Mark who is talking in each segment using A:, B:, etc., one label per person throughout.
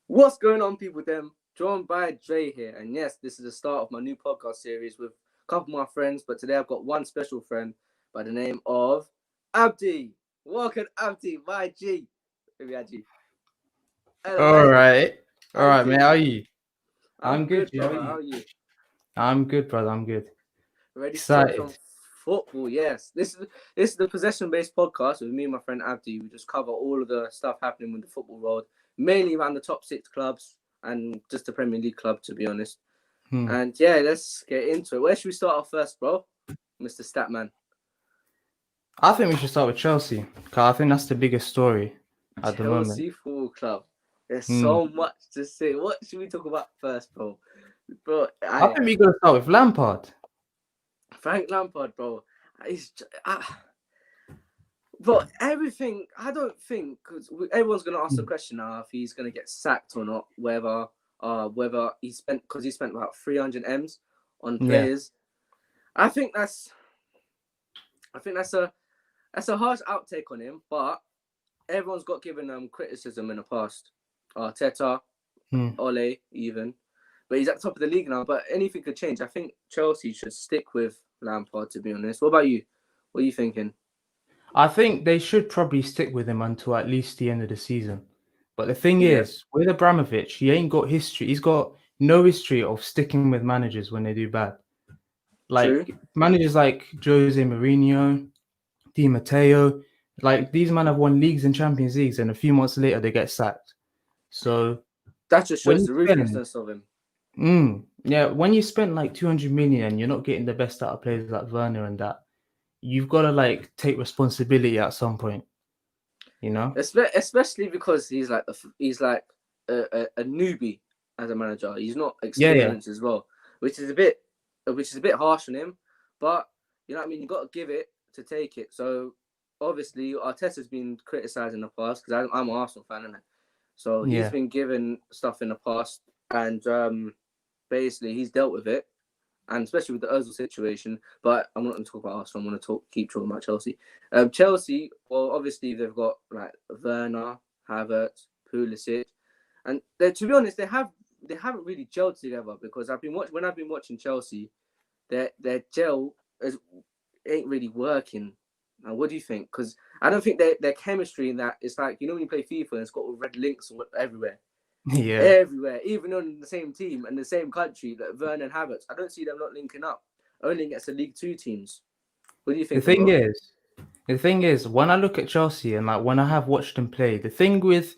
A: What's going on, people? Them joined by Dre here, and yes, this is the start of my new podcast series with a couple of my friends. But today I've got one special friend by the name of Abdi. Welcome, Abdi, my G. Maybe G. Hello,
B: All
A: mate.
B: right.
A: How
B: All
A: you
B: right, man.
A: doing?
B: How are you?
A: I'm
B: I'm good,
A: good,
B: G. How
A: brother.
B: are
A: How
B: you?
A: are you?
B: I'm good, brother. I'm good.
A: Ready to talk some
B: Excited.
A: football? Yes. This is the possession-based podcast with me and my friend Abdi. We just cover all of the stuff happening with the football world, mainly around the top 6 clubs and just the Premier League club, to be honest. And yeah, let's get into it. Where should we start off first, bro? Mr. Statman.
B: I think we should start with Chelsea, because I think that's the biggest story at the moment.
A: Chelsea Football Club. There's
B: Hmm.
A: so much to say. What should we talk about first, bro? Bro,
B: I think we got to start with Lampard.
A: Frank Lampard, bro. But everything, I don't think, because everyone's going to ask the question now if he's going to get sacked or not, whether he spent about 300 M's on
B: Yeah.
A: players. I think that's a harsh outtake on him, but everyone's got given criticism in the past. Arteta, Ole, even. But he's at the top of the league now, but anything could change. I think Chelsea should stick with Lampard, to be honest. What about you? What are you thinking?
B: I think they should probably stick with him until at least the end of the season. But the thing
A: Yeah.
B: is, with Abramovich, he ain't got history. He's got no history of sticking with managers when they do bad. Like
A: True.
B: managers like Jose Mourinho, Di Matteo, like these men have won leagues and Champions Leagues, and a few months later they get sacked. So
A: That just
B: when
A: shows
B: you
A: the
B: spend,
A: ruthlessness of him.
B: when you spend like 200 million and you're not getting the best out of players like Werner and that, you've got to like take responsibility at some point, you know?
A: Especially because he's like a newbie as a manager. He's not experienced as well, which is a bit harsh on him. But you know what I mean. You got to give it to take it. So obviously Arteta's been criticised in the past because I'm an Arsenal fan, innit? So he's been given stuff in the past, and basically he's dealt with it, and especially with the Ozil situation. But I'm not going to talk about Arsenal. I'm going to keep talking about Chelsea. Chelsea, well, obviously they've got like Werner, Havertz, Pulisic, and to be honest, they haven't really gelled together because when I've been watching Chelsea, their gel ain't really working. Now, what do you think? Because I don't think their chemistry in that, it's like, you know, when you play FIFA and it's got red links everywhere.
B: Yeah.
A: Everywhere, even on the same team and the same country, like Werner and Havertz. I don't see them not linking up. Only against the League Two teams. What do you think?
B: The thing is, when I look at Chelsea and like when I have watched them play, the thing with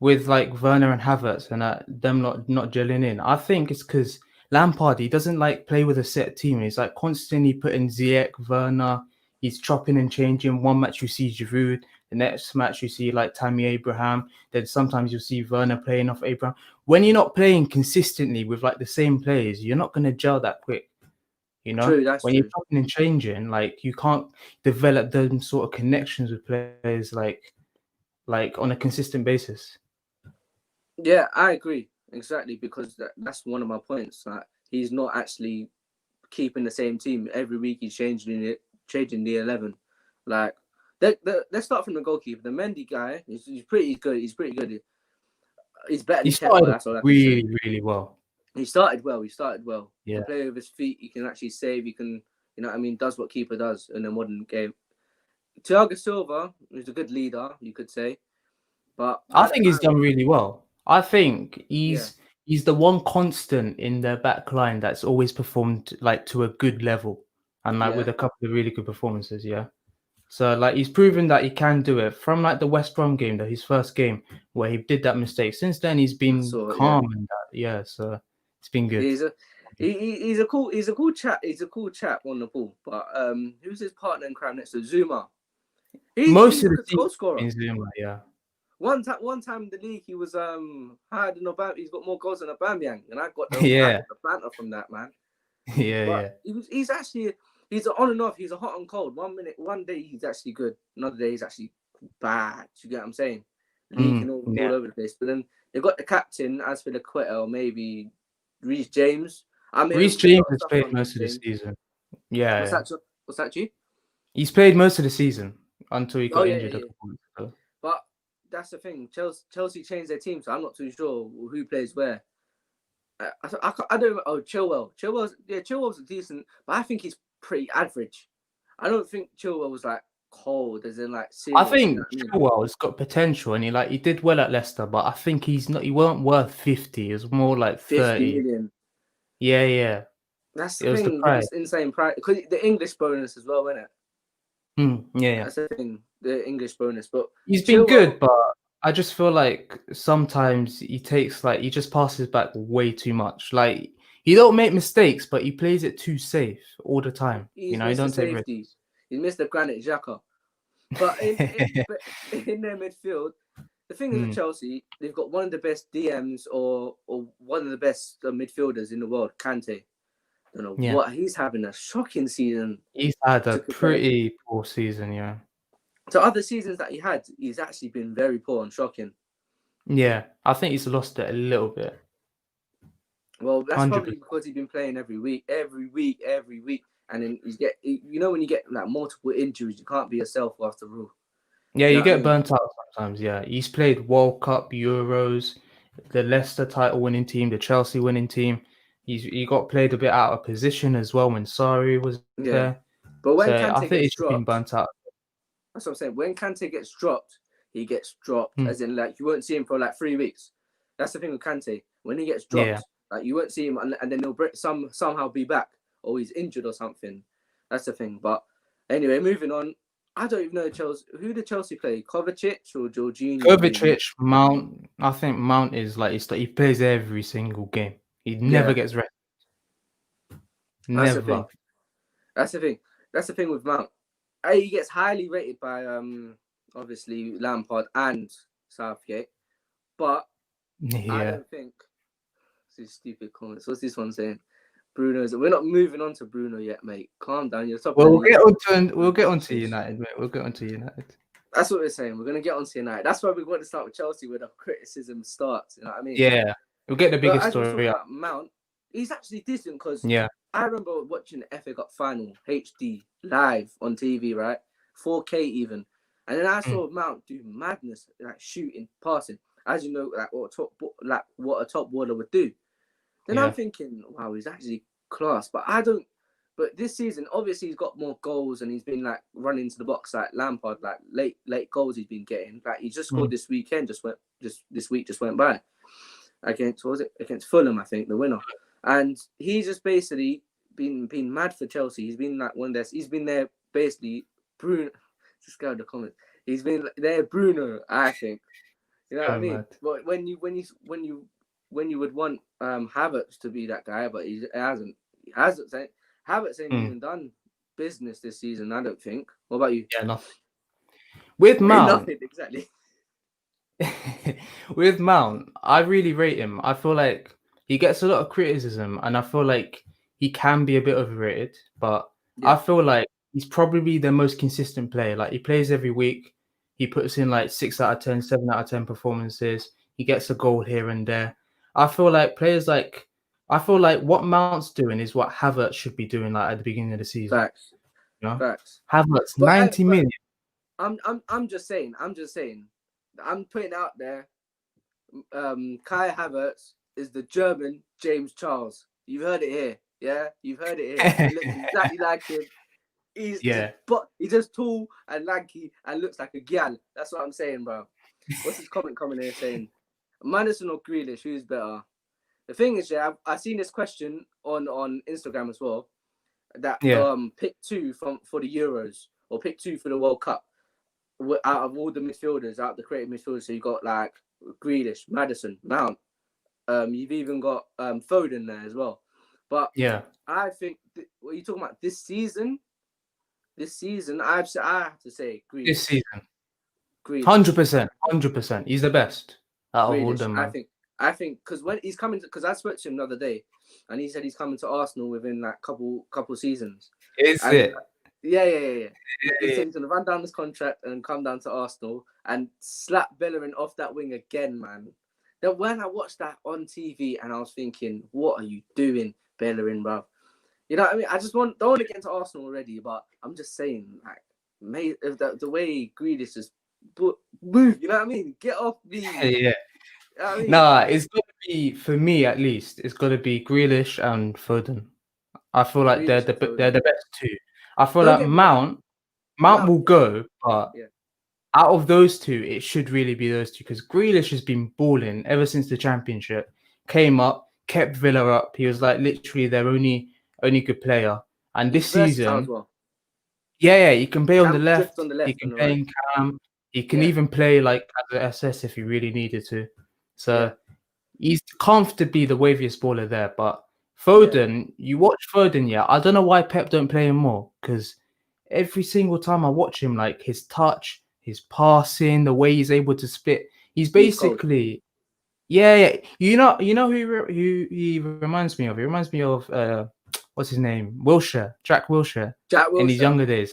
B: like Werner and Havertz and them not gelling in, I think it's because Lampard, he doesn't like play with a set team. He's like constantly putting Ziyech, Werner. He's chopping and changing. One match you see Giroud, the next match you see like Tammy Abraham. Then sometimes you'll see Werner playing off Abraham. When you're not playing consistently with like the same players, you're not gonna gel that quick. You know,
A: True, that's
B: when
A: true.
B: you're chopping and changing, like you can't develop those sort of connections with players like on a consistent basis.
A: Yeah, I agree. Exactly, because that's one of my points. Like, he's not actually keeping the same team. Every week he's changing the 11. Like, let's start from the goalkeeper. The Mendy guy, he's pretty good. He's pretty good. He's better
B: He
A: than Kepa,
B: started
A: that's all I can say.
B: really well.
A: He started well. He
B: Yeah.
A: can play with his feet. He can actually save. He can, you know what I mean, does what keeper does in a modern game. Thiago Silva is a good leader, you could say. But
B: I think he's done really well. I think he's the one constant in the back line that's always performed like to a good level and like with a couple of really good performances, yeah. So like he's proven that he can do it from like the West Brom game, his first game where he did that mistake. Since then he's been calm and that, so it's been good.
A: He's a cool chap. He's a cool chap on the ball. But who's his partner in crime next to Zuma?
B: Most
A: he's
B: of
A: a
B: the
A: good goal scorer.
B: team Zuma, yeah.
A: One time in the league he was higher than Aubameyang. He's got more goals than Aubameyang, and I got the banter from that, man. He's actually he's on and off. He's a hot and cold. One day he's actually good. Another day he's actually bad. You get what I'm saying? Leaking all over the place. But then they got the captain, as for the quitter, maybe Reece James.
B: Reece James has played most of the season. Yeah.
A: What's that, G?
B: He's played most of the season until he got injured a couple weeks ago.
A: But that's the thing. Chelsea changed their team, so I'm not too sure who plays where. I don't. Oh, Chilwell's decent, but I think he's pretty average. I don't think Chilwell was like cold, as in like serious.
B: I think
A: you know
B: Chilwell's got potential, and he did well at Leicester, but I think he's not. He weren't worth 50. It was more like
A: 50
B: 30.
A: million.
B: Yeah.
A: That's
B: It
A: the
B: was the
A: thing.
B: price.
A: It's insane price because the English bonus as well, isn't it?
B: Yeah.
A: That's the thing. The English bonus, but
B: He's been good, but I just feel like sometimes he just passes back way too much. Like he don't make mistakes, but he plays it too safe all the time.
A: he's
B: He
A: missed the
B: don't take risks.
A: safety. He's missed the Granit Xhaka. But in their midfield, the thing is with Chelsea, they've got one of the best DMs or one of the best midfielders in the world, Kante. I don't know what he's having a shocking season.
B: He's had a pretty poor season, yeah.
A: So other seasons that he had, he's actually been very poor and shocking.
B: Yeah, I think he's lost it a little bit.
A: Well, that's
B: 100%.
A: probably because he's been playing every week, and then when you get like multiple injuries, you can't be yourself after all.
B: Yeah, you get burnt out sometimes. Yeah, he's played World Cup, Euros, the Leicester title-winning team, the Chelsea winning team. He got played a bit out of position as well when Sarri was there.
A: But when
B: I
A: Kante
B: think
A: gets
B: he's
A: dropped,
B: been burnt out.
A: that's what I'm saying. When Kante gets dropped, he gets dropped, as in like you won't see him for like 3 weeks. That's the thing with Kante. When he gets dropped, like you won't see him, and then he'll somehow be back, or he's injured or something. That's the thing. But anyway, moving on. I don't even know who did Chelsea play, Kovacic or Jorginho?
B: Kovacic, Mount. I think Mount is like he plays every single game. He never gets rest. Never.
A: That's the thing with Mount. He gets highly rated by obviously Lampard and Southgate, but I don't think. These stupid comments. What's this one saying? We're not moving on to Bruno yet, mate. Calm down. You're top.
B: Well, we'll get onto United, mate. We'll get onto United.
A: That's what we're saying. We're gonna get onto United. That's why we want to start with Chelsea, where the criticism starts. You know what I mean?
B: Yeah, we'll get the biggest
A: story. About Mount, he's actually decent because I remember watching the FA Cup final HD live on TV, right? 4K even, and then I saw Mount do madness, like shooting, passing, as you know, like what a top baller would do. Then I'm thinking, wow, he's actually class. But But this season, obviously, he's got more goals and he's been like running into the box like Lampard, like late goals he's been getting. Like he just scored this weekend, this week just went by against Fulham, I think, the winner. And he's just basically been mad for Chelsea. He's been like he's been there basically. Bruno, just go in the comments. He's been there, Bruno. I think, you know what I mean. Mad. But when you would want Havertz to be that guy, but he hasn't. Havertz ain't even done business this season, I don't think. What about you?
B: Yeah, nothing. With Mount,
A: nothing exactly.
B: With Mount, I really rate him. I feel like he gets a lot of criticism, and I feel like he can be a bit overrated. But I feel like he's probably the most consistent player. Like he plays every week. He puts in like 6 out of 10, 7 out of 10 performances. He gets a goal here and there. I feel like what Mount's doing is what Havertz should be doing like at the beginning of the season.
A: Facts.
B: You know?
A: Facts.
B: Havertz, 90 million.
A: I'm just saying. I'm putting out there. Kai Havertz is the German James Charles. You've heard it here. Yeah, you've heard it here. He looks exactly like him. He's just tall and lanky and looks like a gyal. That's what I'm saying, bro. What's his comment coming here saying? Madison or Grealish, who's better? The thing is, I've seen this question on Instagram as well. That pick 2 for the Euros or pick 2 for the World Cup out of all the midfielders, out of the creative midfielders. So you got like Grealish, Madison, Mount. You've even got Foden there as well. But I think what you talking about this season? This season, I have to say Grealish.
B: This season, 100%. He's the best out of all them. Man.
A: I think because when he's coming, because I spoke to him the other day, and he said he's coming to Arsenal within like couple seasons.
B: Is it?
A: Yeah. He said he's gonna run down this contract and come down to Arsenal and slap Bellerin off that wing again, man. Then when I watched that on TV, and I was thinking, what are you doing, Bellerin, bro? You know what I mean? I just don't want to get into Arsenal already, but I'm just saying, like, the way Grealish just but move. You know what I mean? Get off me.
B: Yeah.
A: You know what I mean?
B: Nah, it's got to be, for me at least, it's got to be Grealish and Foden. I feel like they're
A: Grealish and
B: they're
A: Foden.
B: the best two. I feel
A: Don't
B: like
A: get me wrong.
B: Mount will
A: Yeah,
B: go, but
A: yeah.
B: out of those two, it should really be those two because Grealish has been balling ever since the championship. Came up, kept Villa up. He was like literally their only good player. And
A: He's
B: this
A: versatile as
B: season,
A: well.
B: yeah, he can play on the
A: Can drift
B: left.
A: on the
B: He
A: left
B: can
A: and the
B: play
A: right.
B: in cam. He can
A: Yeah,
B: even play like as an SS if he really needed to.
A: yeah,
B: So he's comfortably the waviest baller there. But
A: yeah.
B: Foden, you watch Foden, yeah. I don't know why Pep don't play him more because every single time I watch him, like his touch, his passing, the way he's able to split, he's
A: He's cold.
B: basically, yeah. You know who he reminds me of? He reminds me of what's his name? Wilshere, Jack Wilshere,
A: Jack
B: in his
A: Wilshere.
B: younger days.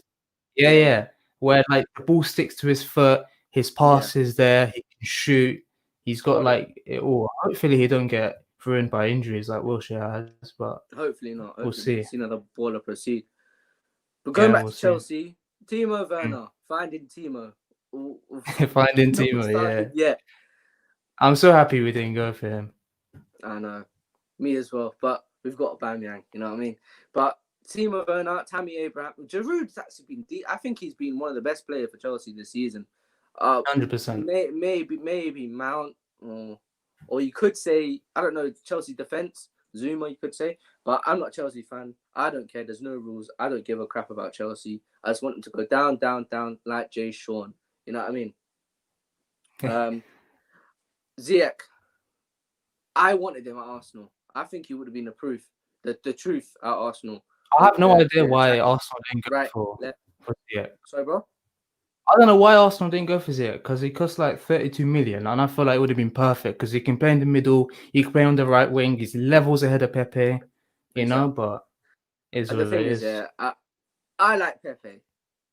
B: Yeah,
A: Yeah,
B: yeah. Where like the ball sticks to his foot, his
A: yeah.
B: pass is there, he can shoot. He's got
A: Brother.
B: like it all. Hopefully he don't get ruined by injuries like Wilshere has, but
A: Hopefully not.
B: we'll
A: Hopefully not.
B: see.
A: See another baller proceed. But going
B: Yeah,
A: back
B: we'll
A: to
B: see.
A: Chelsea, Timo
B: Mm.
A: Werner, finding Timo.
B: Finding
A: Not
B: Timo, yeah.
A: started yet.
B: I'm so happy we didn't go for him.
A: I know. Me as well. But we've got Aubameyang, you know what I mean? But Timo Werner, Tammy Abraham, Giroud's actually been I think he's been one of the best players for Chelsea this season.
B: 100%.
A: Maybe Mount, or you could say, I don't know, Chelsea defense, Zuma, you could say. But I'm not a Chelsea fan. I don't care. There's no rules. I don't give a crap about Chelsea. I just want them to go down, down, down like Jay Sean. You know what I mean? Ziyech, I wanted him at Arsenal. I think he would have been the truth at Arsenal.
B: I have no idea
A: the
B: why
A: attack.
B: Arsenal didn't go
A: Right,
B: for
A: left.
B: Ziyech.
A: Sorry, bro.
B: I don't know why Arsenal didn't go for Ziyech because he cost like 32 million, and I feel like it would have been perfect because he can play in the middle, he can play on the right wing, he's levels ahead of Pepe, you know.
A: Exactly.
B: But it's
A: And
B: what
A: the thing
B: it
A: is,
B: is.
A: I like Pepe.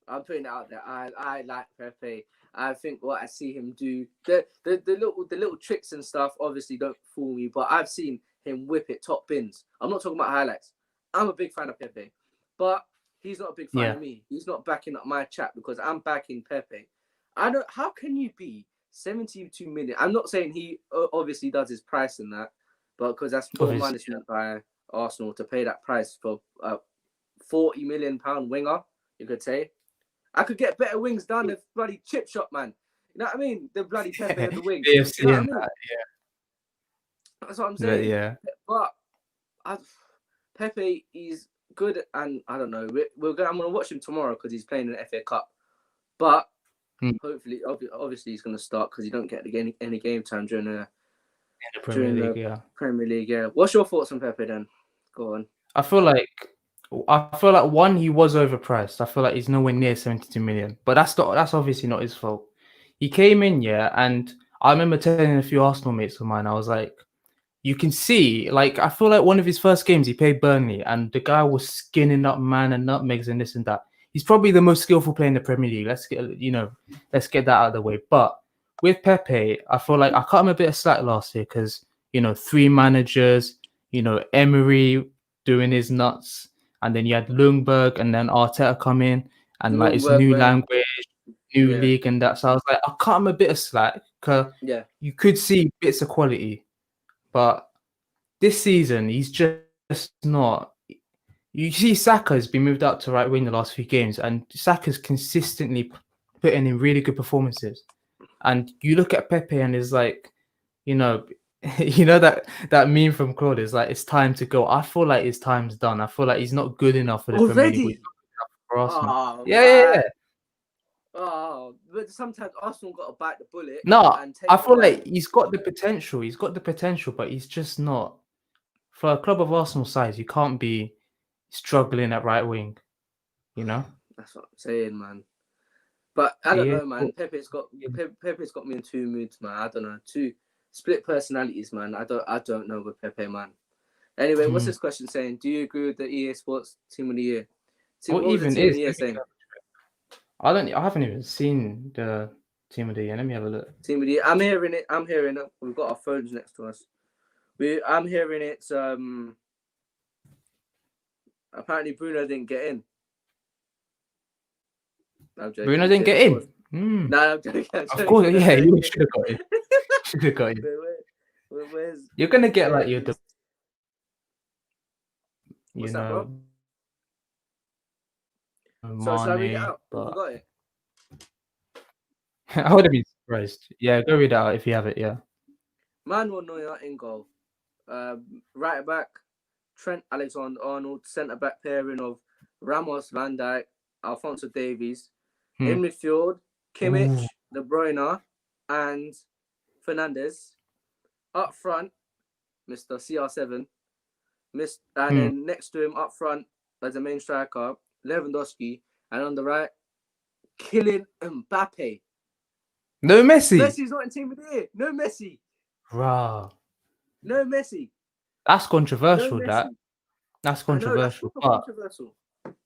A: I'm putting it out there. I like Pepe. I think what I see him do, the little tricks and stuff, obviously don't fool me. But I've seen him whip it top bins. I'm not talking about highlights. I'm a big fan of Pepe, but he's not a big fan of me. He's not backing up my chat because I'm backing Pepe. I don't. How can you be 72 million? I'm not saying he obviously does his price in that, but because that's poor management by Arsenal to pay that price for a 40 million pound winger, you could say. I could get better wings done than bloody chip shop, man. You know what I mean? The bloody Pepe of the wing.
B: BFC
A: You know what I
B: and
A: mean?
B: that,
A: That's what I'm saying.
B: yeah.
A: But Pepe is good, and I don't know. I'm gonna watch him tomorrow because he's playing in the FA Cup. But hopefully, obviously, he's gonna start because he don't get any game time during the
B: Premier League.
A: Premier League. Yeah. What's your thoughts on Pepe then? Go on.
B: I feel like one, he was overpriced. I feel like he's nowhere near 72 million, but that's obviously not his fault. He came in, and I remember telling a few Arsenal mates of mine, I was like, you can see, like, I feel like one of his first games he played Burnley, and the guy was skinning up man and nutmegs and this and that. He's probably the most skillful player in the Premier League. Let's get that out of the way. But with Pepe, I feel like I cut him a bit of slack last year because 3 managers, Emery doing his nuts, and then you had Ljungberg and then Arteta come in, and like it's new language, new league, and that. So I was like, I cut him a bit of slack because you could see bits of quality, but this season he's just not. You see, Saka's been moved up to right wing the last few games, and Saka's consistently putting in really good performances. And you look at Pepe, and it's like, that meme from Claude is like, it's time to go. I feel like his time's done. I feel like he's not good enough for the Premier League. He's not good enough for Arsenal. Yeah.
A: Oh, but sometimes Arsenal got to bite the bullet.
B: No,
A: and take
B: I feel like he's got the potential. But he's just not. For a club of Arsenal size, you can't be struggling at right wing.
A: That's what I'm saying, man. But I don't know, man. Pepe's got me in 2 moods, man. I don't know, 2 split personalities, man. I don't know with Pepe, man. Anyway, what's this question saying? Do you agree with the EA Sports Team of the Year?
B: What even is the saying? I haven't even seen the Team of the Year. Let me have a look.
A: Team of the Year. I'm hearing it. We've got our phones next to us. I'm hearing it's apparently Bruno didn't get in.
B: Bruno didn't get in?
A: Nah, I'm joking.
B: Of course, yeah, you should have got it. Should have got it.
A: Where's
B: You're gonna get like your,
A: what's that, bro? So shall I read it out?
B: but
A: You got it.
B: I would have been surprised. Yeah, go read it out if you have it. Yeah.
A: Manuel Neuer in goal. Right back, Trent Alexander-Arnold. Centre back pairing of Ramos, Van Dijk, Alphonso Davies. In midfield, Kimmich, De Bruyne, and Fernandes. Up front, Mr. CR7. And then next to him up front as the main striker, Lewandowski. And on the right, Kylian Mbappe.
B: No Messi.
A: Messi's not in team of the year. No Messi.
B: Bruh.
A: No Messi.
B: That's controversial,
A: No
B: that.
A: Messi.
B: That's controversial.
A: I know, that's controversial.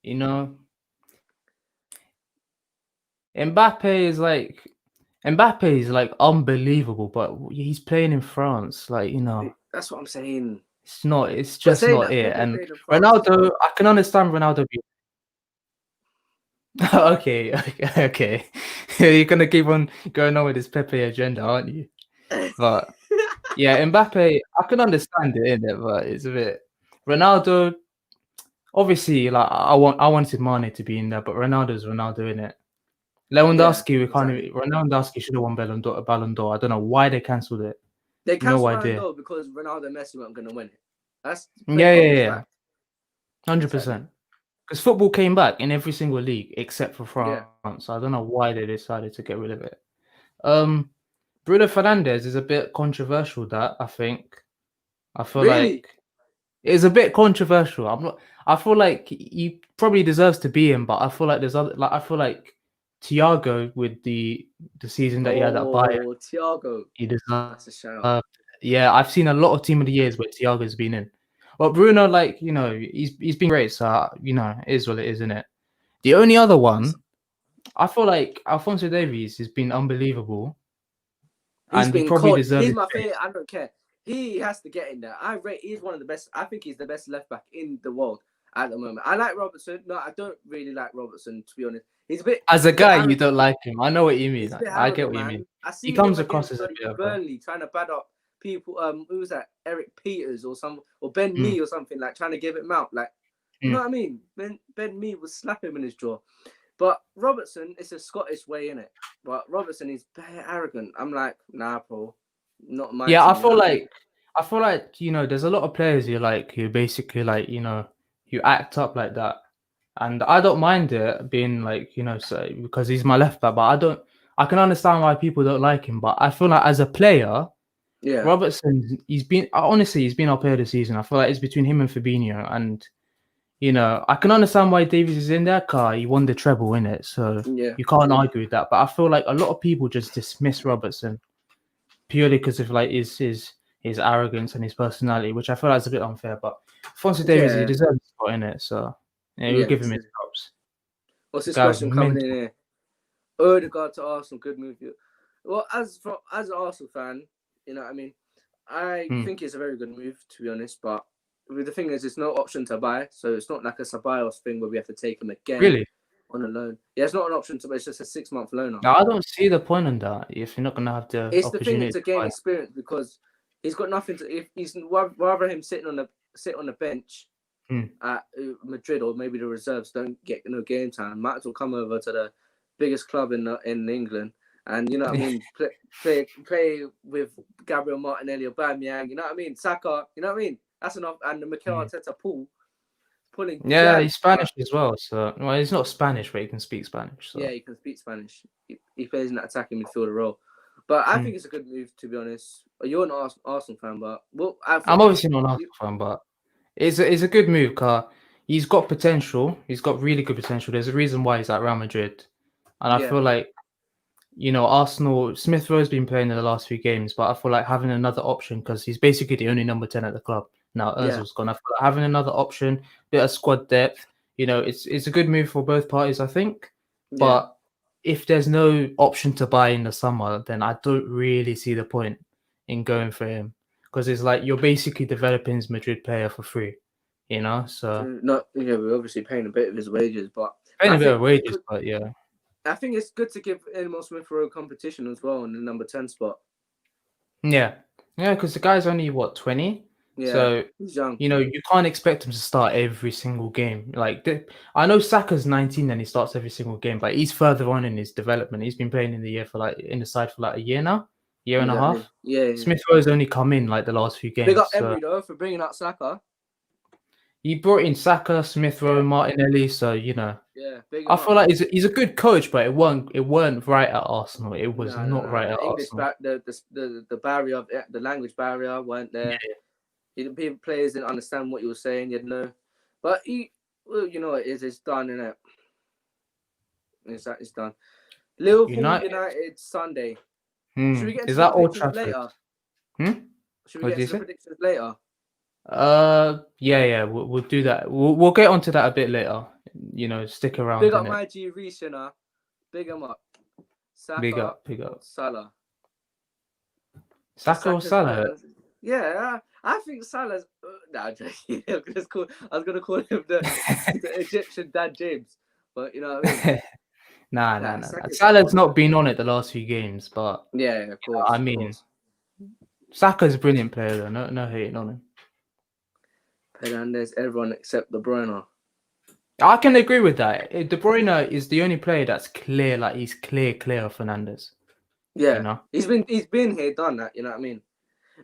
B: You know, Mbappe is like unbelievable, but he's playing in France. Like, you know,
A: that's what I'm saying.
B: It's just not it. And Ronaldo, I can understand Ronaldo being okay. You're gonna keep on going on with this Pepe agenda, aren't you? But yeah, Mbappe, I can understand it, innit? But it's a bit Ronaldo. Obviously, like I wanted Mane to be in there, but Ronaldo's Ronaldo, innit? Lewandowski, Lewandowski should have won Ballon d'Or. I don't know why they cancelled it.
A: They cancelled Ballon d'Or because Ronaldo and Messi weren't gonna win it. That's
B: 100%. Because football came back in every single league except for France. Yeah. So I don't know why they decided to get rid of it. Bruno Fernandes is a bit controversial. That I feel like it's a bit controversial. I feel like he probably deserves to be in, but I feel like there's other. Like I feel like Thiago with the season that he had at Bayern.
A: Thiago,
B: he deserves.
A: That's a shout.
B: Yeah, I've seen a lot of team of the years where Thiago's been in. Well, Bruno, like, you know, he's been great, so you know, it is what it is, isn't it? The only other one, I feel like Alphonso Davies has been unbelievable.
A: He's been probably deserves. He's my favorite. I don't care. He has to get in there. He's one of the best. I think he's the best left back in the world at the moment. I like Robertson. No, I don't really like Robertson, to be honest. He's a bit.
B: As a guy, you don't like him. I know what you mean. I get what you mean. He comes across as a bit of
A: Burnley trying to bad up people. Who was that? Eric Peters or Ben Mee or something, like trying to give it out. Like, you know what I mean? Ben Mee was slapping him in his jaw. But Robertson, it's a Scottish way, innit? But Robertson is very arrogant. I'm like, nah, bro, not my.
B: Yeah, I feel like you know, there's a lot of players who basically like, you know, you act up like that, and I don't mind it being like, you know, so because he's my left back, but I can understand why people don't like him, but I feel like as a player, yeah, Robertson, he's been our player of the season. I feel like it's between him and Fabinho, and you know, I can understand why Davies is in that car. He won the treble, in it, so yeah, you can't argue with that. But I feel like a lot of people just dismiss Robertson purely because of like his arrogance and his personality, which I feel like is a bit unfair. But Alphonso Davies, he deserves a spot in it, so yeah, we'll give him his props.
A: What's this question coming in here? Odegaard to Arsenal, good move. Well, as an Arsenal fan, you know what I mean? I think it's a very good move, to be honest, but the thing is, it's no option to buy, so it's not like a Ceballos thing where we have to take him again.
B: Really?
A: On a loan. Yeah, it's not an option to buy, it's just a 6-month loan.
B: No, I don't see the point in that if you're not going to have the
A: It's the thing to gain experience, because he's got nothing to... If he's rather him sit on the bench at Madrid, or maybe the reserves don't get no game time, might as well come over to the biggest club in England, and you know what I mean, play with Gabriel Martinelli or Aubameyang, you know what I mean, Saka, you know what I mean. That's enough. And the Mikel Arteta pulling.
B: Yeah, he's Spanish as well. So, well, he's not Spanish, but he can speak Spanish. So.
A: Yeah, he can speak Spanish. He plays in that attacking midfielder role. But I think it's a good move, to be honest. You're an Arsenal fan, but
B: I'm obviously not an Arsenal fan, but it's a good move, car. He's got potential. He's got really good potential. There's a reason why he's at Real Madrid, and I feel like, you know, Arsenal. Smith Rowe's been playing in the last few games, but I feel like having another option, because he's basically the only number 10 at the club. Now Ozil's gone. I feel like having another option, bit of squad depth, you know, it's a good move for both parties, I think. Yeah. But if there's no option to buy in the summer, then I don't really see the point in going for him, because it's like you're basically developing his Madrid player for free, you know. So
A: we're obviously paying a bit of his wages, but
B: but yeah.
A: I think it's good to give Emil Smith Rowe competition as well in the number 10 spot.
B: Yeah, because the guy's only 20, so
A: he's young.
B: You can't expect him to start every single game. Like I know Saka's 19 and he starts every single game, but he's further on in his development. He's been playing in the side for like a year now, year and a half.
A: Yeah.
B: Smith Rowe's only come in like the last few games.
A: Big up Emery though for bringing out Saka.
B: He brought in Saka, Smith Rowe, Martinelli, so
A: Yeah,
B: I feel like he's a good coach, but it weren't right at Arsenal. It was not right at
A: English
B: Arsenal.
A: The barrier of the language barrier weren't there. People players didn't understand what you were saying. You know, but it's done, innit? It's done. Liverpool United Sunday. Should we get into the predictions later? Should we get into the predictions later?
B: Yeah, we'll do that. We'll get onto that a bit later. Stick around.
A: Big up my G Reece, big him up. Saka,
B: big up.
A: Salah.
B: Saka or Salah?
A: Yeah, I think Salah's. I was gonna call him the Egyptian Dad James, but you know what I mean.
B: Nah. Salah's not been on it the last few games, but
A: yeah, of course.
B: I mean, Saka's a brilliant player though. No hating on him.
A: Fernandes, everyone except De Bruyne.
B: I can agree with that. De Bruyne is the only player that's clear, like he's clear of Fernandes.
A: Yeah, he's been here, done that. You know what I mean?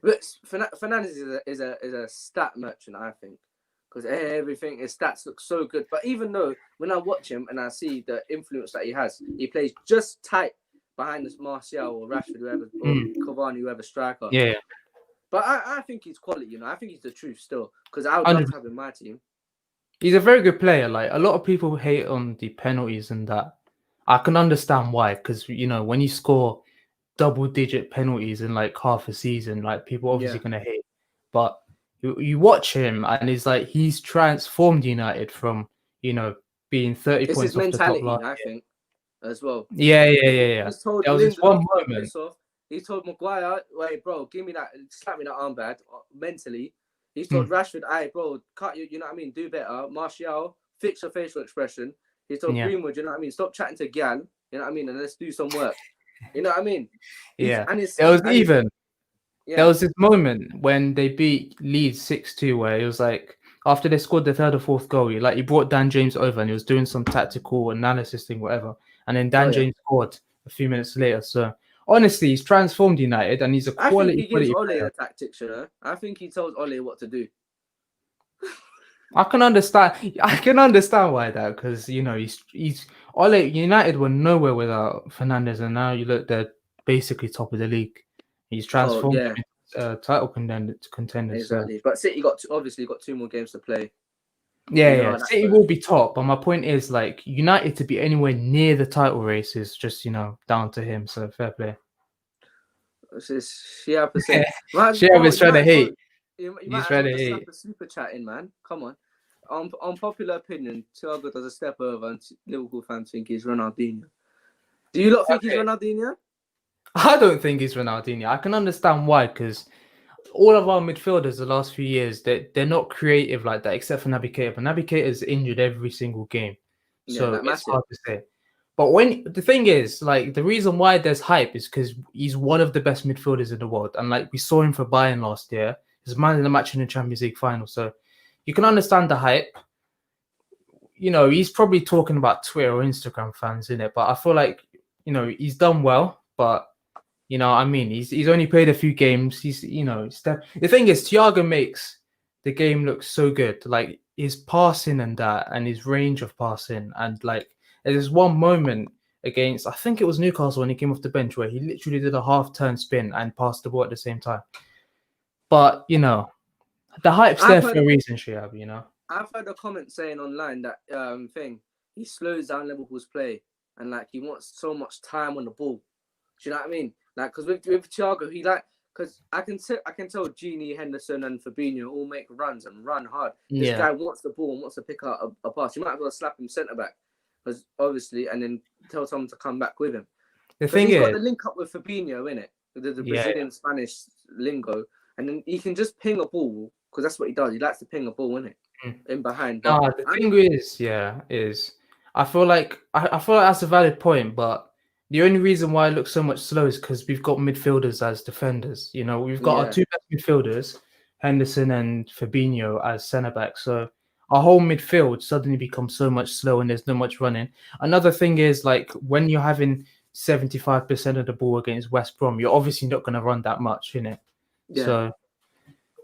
A: But Fernandes is a stat merchant, I think, because everything his stats look so good. But even though when I watch him and I see the influence that he has, he plays just tight behind this Martial or Rashford, whoever, or Cavani, whoever striker.
B: Yeah.
A: But I think he's quality, I think he's the truth still, because I would love to have him in my team.
B: He's a very good player. Like a lot of people hate on the penalties and that. I can understand why, because when you score double-digit penalties in like half a season, like people obviously gonna hate. But you watch him and it's like he's transformed United from being 30
A: it's
B: points
A: his
B: off the top
A: mentality, I think, as well.
B: Yeah.
A: He's told
B: there was this one moment.
A: He told Maguire, "Wait, bro, give me that, slap me that armband." Mentally, he's told Rashford, "Hey, bro, cut you. You know what I mean? Do better." Martial, fix your facial expression. He's told Greenwood, you know what I mean? Stop chatting to Gal. You know what I mean? And let's do some work. You know what I mean?
B: There was this moment when they beat Leeds 6-2 where it was like after they scored the third or fourth goal, he brought Dan James over and he was doing some tactical analysis thing, whatever. And then Dan James scored a few minutes later. So honestly, he's transformed United and he's a quality.
A: I think he gives Ole the tactics, I think he tells Ole what to do.
B: I can understand why that, because he's Ole. United were nowhere without Fernandes, and now you look, they're basically top of the league. He's transformed title contenders.
A: Exactly, but City obviously got 2 more games to play.
B: Yeah. City will be top, but my point is like United to be anywhere near the title race is just down to him. So fair play.
A: Shia
B: was trying to hate.
A: You might try to hate. A super chat in, man. Come on. On popular opinion, Thiago does a step over, and Liverpool fans think he's Ronaldinho. Do you lot think he's Ronaldinho?
B: I don't think he's Ronaldinho. I can understand why, because all of our midfielders the last few years, they're not creative like that, except for Naby Keita. But Naby Keita's injured every single game, so it's hard to say. But the thing is, like, the reason why there's hype is because he's one of the best midfielders in the world, and like we saw him for Bayern last year. He's man in the match in the Champions League final, so you can understand the hype. He's probably talking about Twitter or Instagram fans in it, but I feel like he's done well. But I mean, he's only played a few games. The thing is, Thiago makes the game look so good, like his passing and that, and his range of passing, and like there's one moment against, I think it was Newcastle when he came off the bench, where he literally did a half-turn spin and passed the ball at the same time. But the hype's there for a reason, Shihab.
A: I've heard a comment saying online that he slows down Liverpool's play, and like he wants so much time on the ball. Do you know what I mean? Like, because with Thiago, because I can tell Gini, Henderson, and Fabinho all make runs and run hard. This guy wants the ball and wants to pick out a pass. You might as well slap him centre back, because obviously, and then tell someone to come back with him. He's got the link up with Fabinho, innit? The Brazilian Spanish lingo. And then he can just ping a ball, because that's what he does. He likes to ping a ball, innit? In behind.
B: The thing is, I feel like that's a valid point, but the only reason why it looks so much slow is because we've got midfielders as defenders. You know, we've got our
A: Yeah,
B: two best midfielders, Henderson and Fabinho, as centre backs. So our whole midfield suddenly becomes so much slow and there's no much running. Another thing is like when you're having 75% of the ball against West Brom, you're obviously not going to run that much in it.
A: yeah.
B: So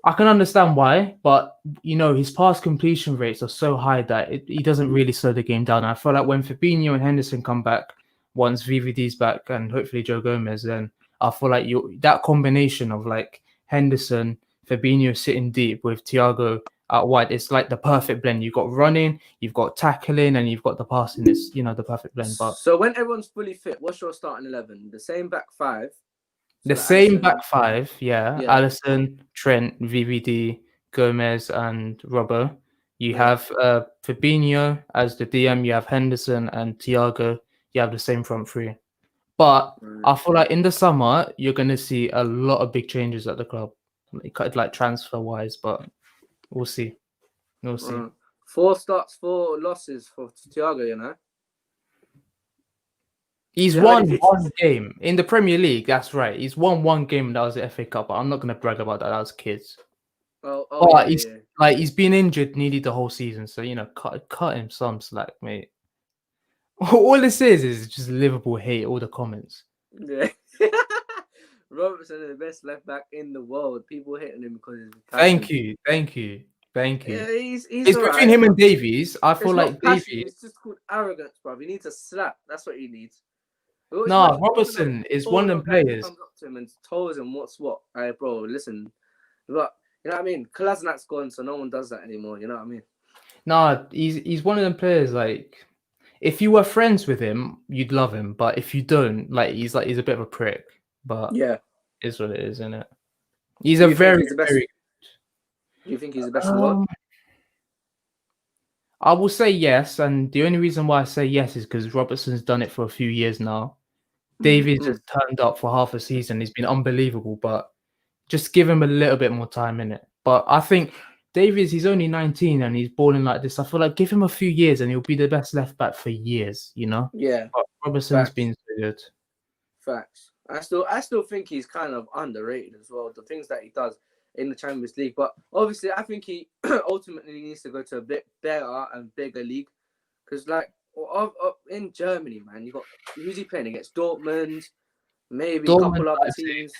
B: I can understand why, but you know his pass completion rates are so high that he doesn't really slow the game down. I feel like when Fabinho and Henderson come back, once VVD's back and hopefully Joe Gomez, then I feel like that combination of like Henderson, Fabinho sitting deep with Thiago out wide, it's like the perfect blend. You've got running, you've got tackling, and you've got the passing. It's the perfect blend. But
A: So when everyone's fully fit, what's your starting 11? The same back five. So
B: the
A: like
B: same
A: Allison,
B: back five, yeah.
A: yeah,
B: Allison, Trent, VVD, Gomez, and Robbo. You
A: yeah.
B: have Fabinho as the DM. You have Henderson and Thiago. You have the same front three. But
A: Right.
B: I feel like in the summer you're gonna see a lot of big changes at the club, like transfer wise. But we'll see. We'll see.
A: 4 starts, 4 losses for Thiago. You know.
B: He's
A: Do you have any
B: won
A: fixtures?
B: one game in the Premier League. That's right. He's won one game. That was the FA Cup. But I'm not gonna brag about that. That was kids.
A: Oh,
B: But
A: yeah, yeah.
B: he's been injured nearly the whole season, so cut him some slack, mate. All this is just Liverpool hate all the comments.
A: Yeah. Robertson is the best left back in the world. People hitting him because he's
B: Thank
A: passion.
B: you.
A: Yeah, he's
B: It's
A: all
B: between
A: right.
B: him and Davies. I feel
A: It's
B: like
A: not passion.
B: Davies.
A: It's just called arrogance, bro. He needs a slap. That's what he needs. Well,
B: No,
A: imagine
B: Robertson is one of
A: Porno
B: them
A: guy who
B: players.
A: comes up to him and tells him what's what. Hey, bro, listen. But you know what I mean? Kolasinac gone, so no one does that anymore. You know what I mean?
B: No, he's one of them players. Like, if you were friends with him, you'd love him. But if you don't, he's a bit of a prick. But
A: Yeah.
B: it's what it is, isn't it? He's
A: Do
B: a
A: you think
B: very,
A: he's the best?
B: very.
A: Do you think he's the best in the world?
B: I will say yes, and the only reason why I say yes is because Robertson's done it for a few years now. Davies has turned up for half a season. He's been unbelievable, but just give him a little bit more time in it. But I think Davies, he's only 19 and he's balling like this. I feel like give him a few years and he'll be the best left back for years, you know?
A: Yeah.
B: But Robertson's
A: Facts.
B: been so good.
A: Facts. I still think he's kind of underrated as well. The things that he does in the Champions League, but obviously I think he ultimately needs to go to a bit better and bigger league because in Germany, man, you got who's he playing against? Dortmund, maybe a
B: Dortmund,
A: couple other teams.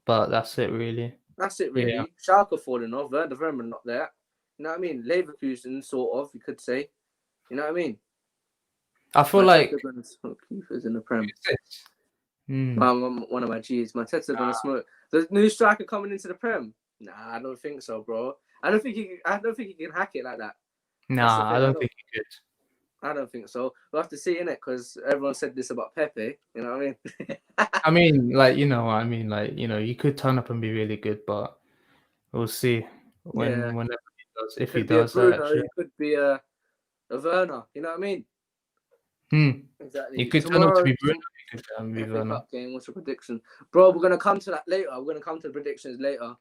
B: but that's it really.
A: That's it
B: Yeah.
A: really. Schalke falling off. Werder Bremen not there. You know what I mean? Leverkusen sort of, you could say. You know what I mean?
B: I feel like
A: gonna smoke keepers in the Prem.
B: Hmm.
A: One of my G's. My Ted's gonna smoke. The new striker coming into the Prem. Nah, I don't think so, bro. I don't think he can hack it like that.
B: Nah, I don't think he could.
A: I don't think so. We'll have to see in it because everyone said this about Pepe. You know what I mean?
B: I mean, he could turn up and be really good, but we'll see whenever he does. If he
A: Could be a
B: does,
A: Bruno.
B: actually.
A: He could be a Werner. You know what I mean? Exactly.
B: He could turn out to be Bruno. He could be
A: FA
B: Werner.
A: Cup game. What's your prediction, bro? We're gonna come to that later. We're gonna come to the predictions later.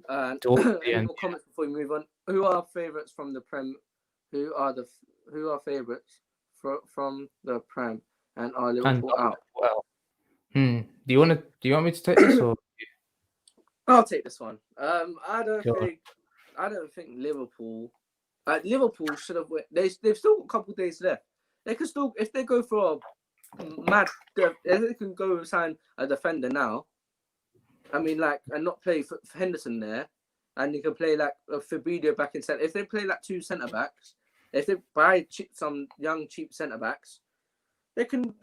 A: Any more comments before we move on? Who are favourites from the Prem? Who are favourites from the Prem? And are Liverpool out?
B: Well, do you want me to take this or?
A: I'll take this one. I don't think Liverpool. Liverpool should have. They've still got a couple of days left. They can still, if they go for a mad, if they can go sign a defender now. I mean, and not play for Henderson there, and you can play Fabinho back in centre. If they play 2 centre backs, if they buy some young cheap centre backs, they can.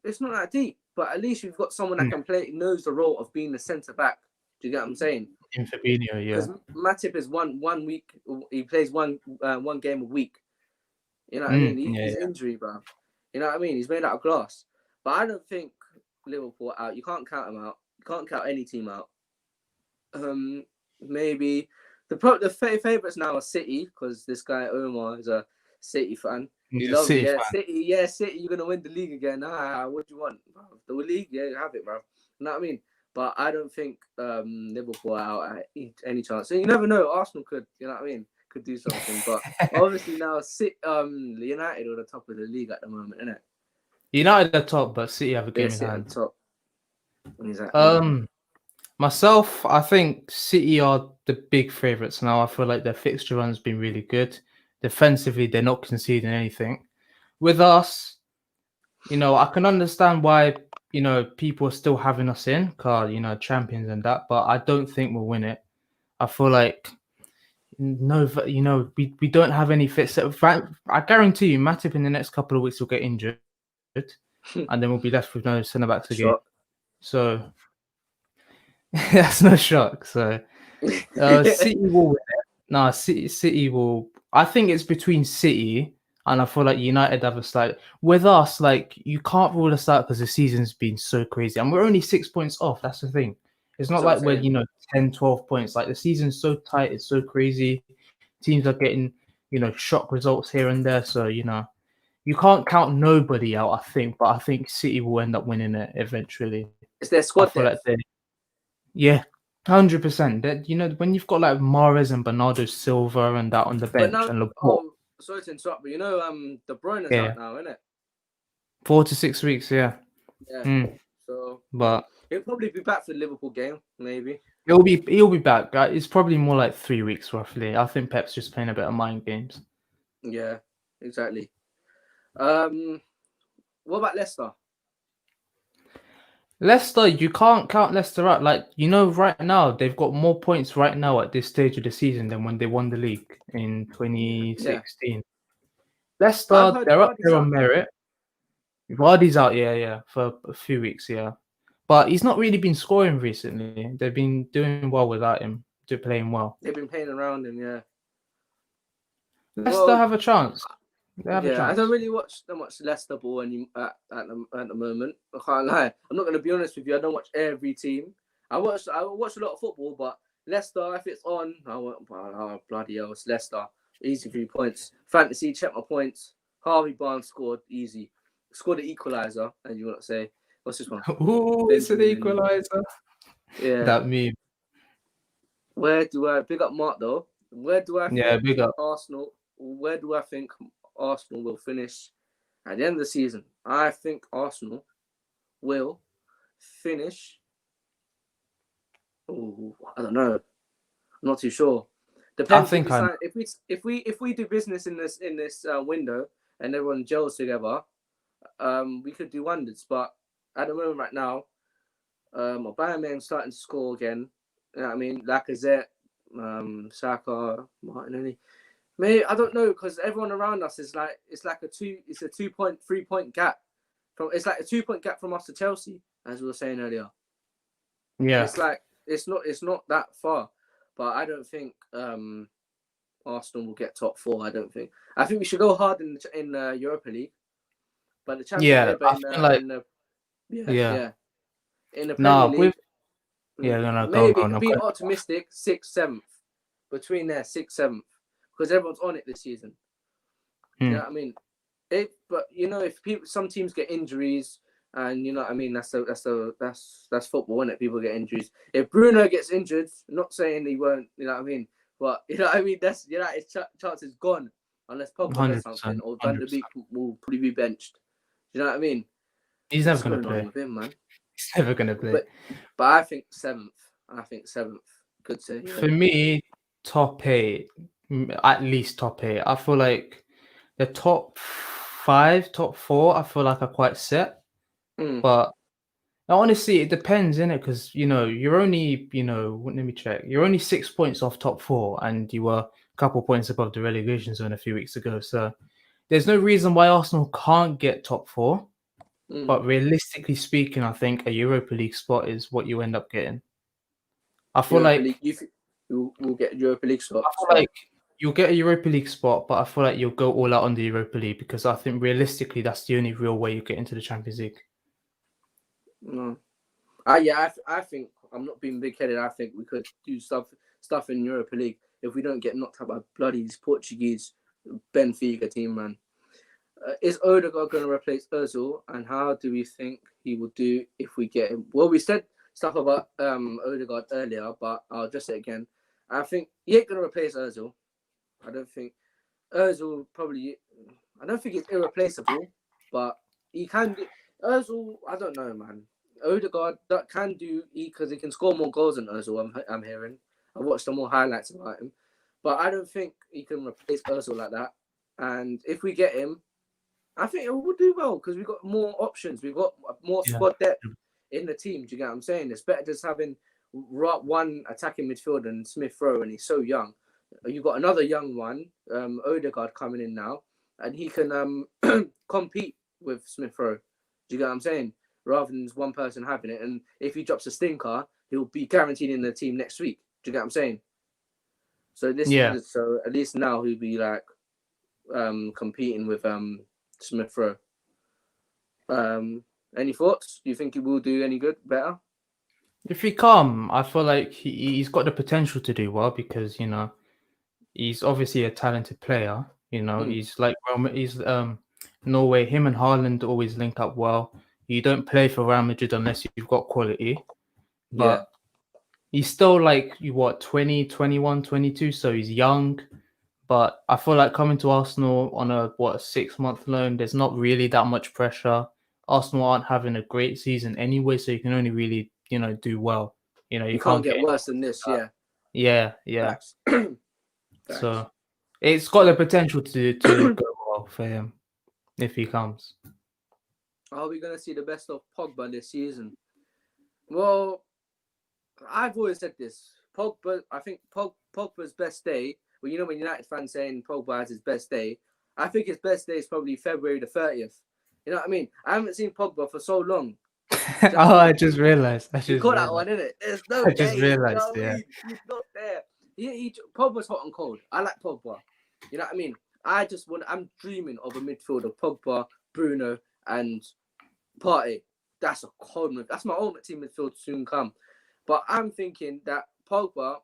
A: It's not that deep, but at least you've got someone that can play, knows the role of being the centre back. Do you get what I'm saying?
B: In Fabinho, yeah.
A: Because Matip is one week. He plays one game a week. You know what I mean? He's injury, bro. You know what I mean? He's made out of glass. But I don't think Liverpool are out. You can't count them out. You can't count any team out. Maybe the favourites now are City because this guy Omar is a City fan. He loves it. Yeah, City. You're gonna win the league again. What do you want, bro? The league, yeah, have it, bro. You know what I mean? But I don't think Liverpool are out at any chance. So you never know. Arsenal could. You know what I mean? could do something. But obviously now, United are the top of the league at the moment, isn't it?
B: United are top, but City have a game in
A: City
B: hand.
A: at top.
B: Myself, I think City are the big favourites now. I feel like their fixture run's been really good. Defensively, they're not conceding anything. With us, I can understand why, people are still having us in, cause, champions and that, but I don't think we'll win it. I feel like, no, we don't have any fit. I guarantee you, Matip in the next couple of weeks will get injured, and then we'll be left with no centre backs again. So that's no shock. So City will win it. No, City will. I think it's between City and I feel like United have a slight. With us, like you can't rule us out because the season's been so crazy, and we're only 6 points off. That's the thing. It's not like we're 10, 12 points. Like the season's so tight, it's so crazy. Teams are getting shock results here and there. So you can't count nobody out. I think, but I think City will end up winning it eventually.
A: It's their squad
B: depth. Yeah, 100%. That when you've got like Mahrez and Bernardo Silva and that on the bench and Laporte.
A: Sorry to interrupt, but De Bruyne's out now, isn't it?
B: 4 to 6 weeks, yeah.
A: Yeah. So,
B: but
A: he'll probably be back for the Liverpool game, maybe.
B: He'll be back. It's probably more like 3 weeks roughly. I think Pep's just playing a bit of mind games.
A: Yeah, exactly. What about Leicester?
B: Leicester, you can't count Leicester out. Like, right now, they've got more points right now at this stage of the season than when they won the league in 2016. Yeah. Leicester, they're up there on merit. Vardy's out, yeah, for a few weeks, yeah. But he's not really been scoring recently. They've been doing well without him. They're playing well.
A: They've been playing around him, yeah.
B: Leicester have a chance.
A: I don't really watch that much Leicester ball at the moment. I can't lie. I'm not going to be honest with you. I don't watch every team. I watch a lot of football, but Leicester, if it's on, bloody hell, it's Leicester. Easy 3 points. Fantasy, check my points. Harvey Barnes scored easy. Scored the equaliser, and you want to say, what's this one?
B: Ooh, it's an equaliser.
A: Yeah.
B: That meme.
A: Where do I big up Mark though? Where do I think
B: big up
A: Arsenal? Where do I think Arsenal will finish at the end of the season? I think Arsenal will finish. Oh, I don't know. I'm not too sure. Depends. If we do business in this window and everyone gels together, we could do wonders. But at the moment, right now, Aubameyang's starting to score again. You know what I mean? Lacazette, Saka, Martinelli. Maybe I don't know because everyone around us is like it's a 2.3 point gap it's like a 2 point gap from us to Chelsea, as we were saying earlier.
B: Yeah,
A: it's like it's not that far, but I don't think Arsenal will get top 4. I don't think. I think we should go hard in Europa League, but the Champions in the Premier League. Maybe optimistic 6th, 7th, between there 6th, 7th, because everyone's on it this season. You know what I mean? But if some teams get injuries, and you know what I mean, that's football, isn't it? People get injuries. If Bruno gets injured, I'm not saying he won't. You know what I mean? But you know what I mean. That's his chance is gone unless Pogba does something, or Van der Beek will probably be benched. You know what I mean?
B: He's never going to play.
A: With him, man.
B: He's never going to play.
A: But I think 7th. Could say.
B: For me, top 8, at least top 8. I feel like the top 5, top 4, I feel like are quite set. But honestly, it depends, innit? Because you're only, let me check. You're only 6 points off top 4, and you were a couple points above the relegation zone a few weeks ago. So there's no reason why Arsenal can't get top 4. But realistically speaking, I think a Europa League spot is what you end up getting. I feel
A: you'll get a Europa League spot.
B: I feel like you'll get a Europa League spot, but I feel like you'll go all out on the Europa League because I think realistically that's the only real way you get into the Champions League.
A: No. I think I'm not being big-headed. I think we could do stuff in Europa League if we don't get knocked out by bloody Portuguese Benfica team, man. Is Odegaard going to replace Ozil, and how do we think he will do if we get him? Well, we said stuff about Odegaard earlier, but I'll just say it again. I think he ain't going to replace Ozil. I don't think Ozil probably. I don't think it's irreplaceable, but he can do. Ozil, I don't know, man. Odegaard that can do because he can score more goals than Ozil. I'm hearing. I watched some more highlights about him, but I don't think he can replace Ozil like that. And if we get him, I think it will do well because we've got more options. We've got more squad depth in the team. Do you get what I'm saying? It's better just having one attacking midfielder and Smith Rowe, and he's so young. You've got another young one, Odegaard, coming in now, and he can compete with Smith Rowe. Do you get what I'm saying? Rather than one person having it. And if he drops a stinker, he'll be guaranteed in the team next week. Do you get what I'm saying? So so at least now he'll be like competing with Smith Rowe. Any thoughts? Do you think he will do any good, better?
B: If he come, I feel like he's got the potential to do well because he's obviously a talented player. He's like Norway. Him and Haaland always link up well. You don't play for Real Madrid unless you've got quality. But he's still like 20, 21, 22, so he's young. But I feel like coming to Arsenal on a 6-month loan, there's not really that much pressure. Arsenal aren't having a great season anyway, so you can only really do well. You
A: can't get worse than this.
B: Yeah. Facts. So it's got the potential to go well for him if he comes.
A: Are we going to see the best of Pogba this season? Well, I've always said this. Pogba, I think Pogba's best day, when United fans saying Pogba has his best day, I think his best day is probably February the 30th. You know what I mean? I haven't seen Pogba for so long.
B: I just realised.
A: You caught that one, innit? There's no
B: I just realised,
A: He's not there. Pogba's hot and cold. I like Pogba. You know what I mean? I'm dreaming of a midfield of Pogba, Bruno, and Partey. That's a cold move. That's my ultimate team midfield soon come. But I'm thinking that Pogba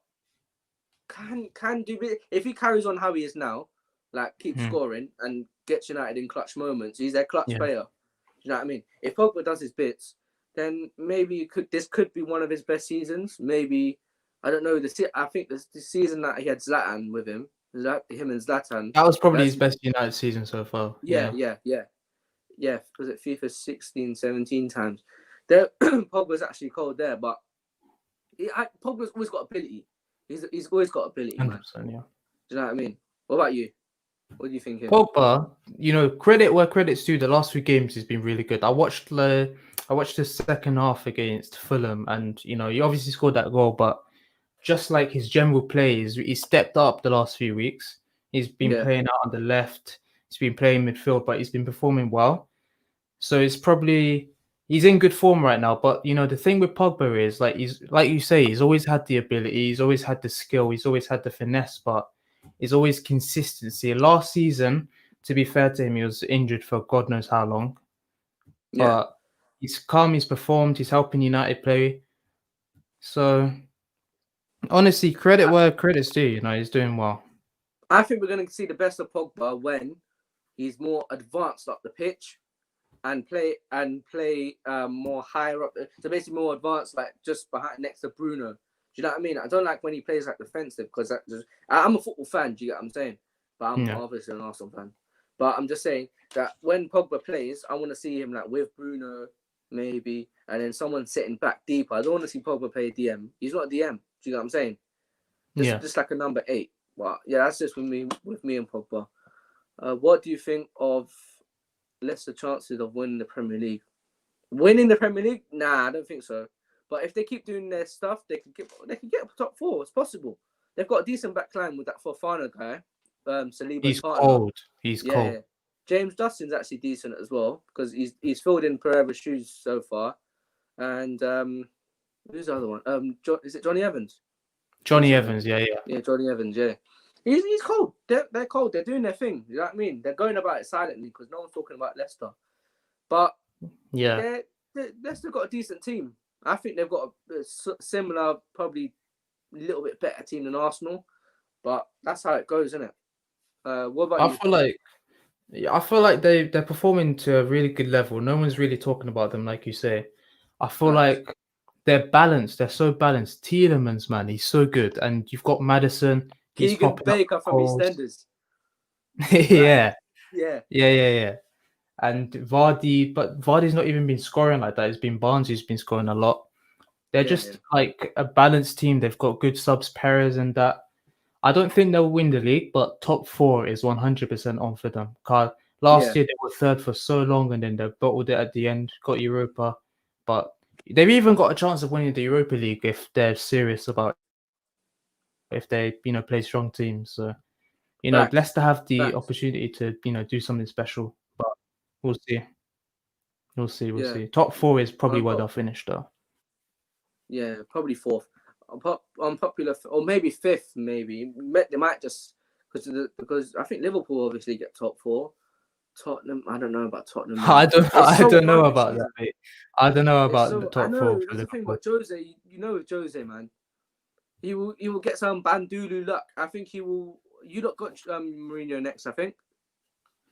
A: can do it if he carries on how he is now, like keep scoring and gets United in clutch moments. He's their clutch player. You know what I mean? If Pogba does his bits, then maybe this could be one of his best seasons. Maybe, I don't know. I think the season that he had Zlatan with him and Zlatan.
B: That was probably his best United season so far.
A: Yeah. Was it FIFA 16, 17 times? Pogba's actually cold there, but Pogba's always got ability. He's always got ability, man.
B: 100%, yeah.
A: Do you know what I mean? What about you? What do you think?
B: Pogba, credit where credit's due. The last few games he's been really good. I watched the second half against Fulham, and he obviously scored that goal, but just like his general plays, he stepped up the last few weeks. He's been playing out on the left. He's been playing midfield, but he's been performing well. So he's in good form right now. But the thing with Pogba is he's like you say, he's always had the ability, he's always had the skill, he's always had the finesse, but it's always consistency. Last season, to be fair to him, he was injured for God knows how long. Yeah. But he's come, he's performed, he's helping United play. So honestly, credit where credit's due. He's doing well.
A: I think we're going to see the best of Pogba when he's more advanced up the pitch and play more higher up. So basically more advanced, like just behind next to Bruno. Do you know what I mean? I don't like when he plays like defensive because I'm a football fan. Do you get what I'm saying? But I'm obviously an Arsenal fan. But I'm just saying that when Pogba plays, I want to see him like with Bruno maybe, and then someone sitting back deeper. I don't want to see Pogba play DM. He's not a DM. Do you get what I'm saying? Just like a number 8. Well, yeah, that's just with me and Pogba. What do you think of lesser chances of winning the Premier League? Winning the Premier League? Nah, I don't think so. But if they keep doing their stuff, they can get top 4. It's possible. They've got a decent back line with that Fofana guy. Saliba's
B: He's
A: partner.
B: cold. He's cold.
A: Yeah. James Dustin's actually decent as well because he's filled in Pereira's shoes so far. And who's the other one? Is it Johnny Evans?
B: Johnny Evans, yeah.
A: Yeah, Johnny Evans, yeah. He's cold. They're cold. They're doing their thing. You know what I mean? They're going about it silently because no one's talking about Leicester. But Leicester got a decent team. I think they've got a similar, probably a little bit better team than Arsenal. But that's how it goes, isn't it? What about you?
B: I feel like they're performing to a really good level. No one's really talking about them, like you say. I feel like they're balanced. They're so balanced. Tielemans, man, he's so good. And you've got Maddison.
A: Keegan Baker from EastEnders.
B: Yeah.
A: Yeah.
B: And Vardy, but Vardy's not even been scoring like that. It's been Barnes who's been scoring a lot. They're just like a balanced team. They've got good subs, Perez and that. I don't think they'll win the league, but top 4 is 100% on for them. Last year they were third for so long, and then they bottled it at the end, got Europa. But they've even got a chance of winning the Europa League if they're serious about it, if they, play strong teams. So, Leicester have the opportunity to, do something special. But we'll see. We'll see. Top 4 is probably where they'll finish, though.
A: Yeah, probably 4th. Unpopular, or maybe 5th. Maybe they might just because I think Liverpool obviously get top 4. Tottenham, I don't know about Tottenham.
B: I don't know about that, mate. I don't know about the top 4.
A: That's the thing about Jose. With Jose, man, he will get some Bandulu luck. I think he will. You lot got Mourinho next, I think.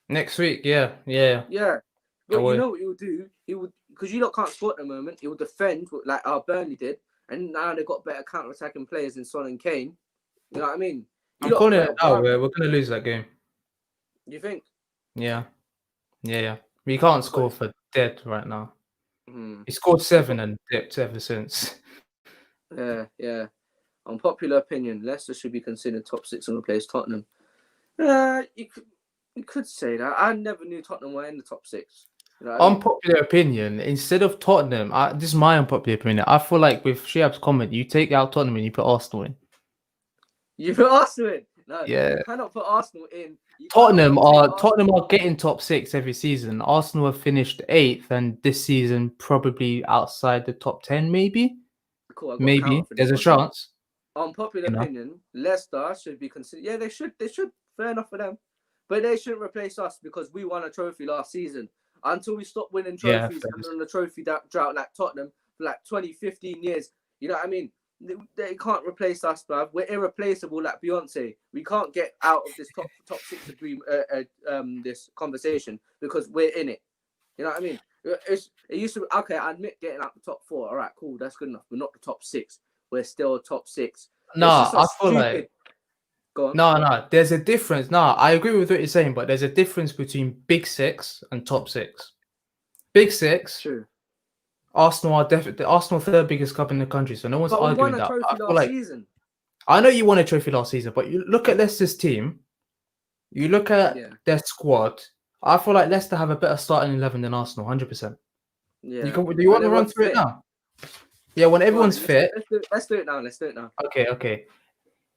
B: Next week, yeah.
A: But you know what he will do? He will, because you lot can't score at the moment. He will defend like our Burnley did, and now they've got better counter-attacking players than Son and Kane. You know what I mean?
B: I'm calling it out. We're going to lose that game.
A: You think?
B: Yeah. We can't score for dead right now. He scored 7 and dipped ever since.
A: Yeah. Unpopular opinion: Leicester should be considered top 6 and replace Tottenham. You could say that. I never knew Tottenham were in the top 6. You know
B: unpopular opinion: instead of Tottenham, this is my unpopular opinion. I feel like with Shihab's comment, you take out Tottenham and you put Arsenal in.
A: You put Arsenal in? No,
B: yeah.
A: You cannot put Arsenal in.
B: Tottenham are getting top 6 every season. Arsenal have finished 8th, and this season probably outside the top 10, maybe.
A: Cool,
B: maybe there's a chance.
A: Unpopular opinion: Leicester should be considered. Yeah, they should. Fair enough for them, but they shouldn't replace us because we won a trophy last season. Until we stop winning trophies and on the trophy drought like Tottenham for like 20, 15 years. You know what I mean? They can't replace us, bruv. We're irreplaceable like Beyonce. We can't get out of this top 6 this conversation because we're in it. You know what I mean? It used to be, I admit getting out the top 4. All right, cool, that's good enough. We're not the top 6. We're still top 6.
B: No, I feel like
A: go on.
B: No, there's a difference. No, I agree with what you're saying, but there's a difference between Big 6 and top 6. Big 6.
A: True.
B: Arsenal are definitely Arsenal 3rd biggest club in the country, so no one's arguing that.
A: I feel like season.
B: I know you won a trophy last season, but you look at Leicester's team. You look at their squad. I feel like Leicester have a better starting 11 than Arsenal, 100%.
A: Yeah.
B: Do you want to run through it now? Yeah, when everyone's fit.
A: Let's do it now.
B: Okay.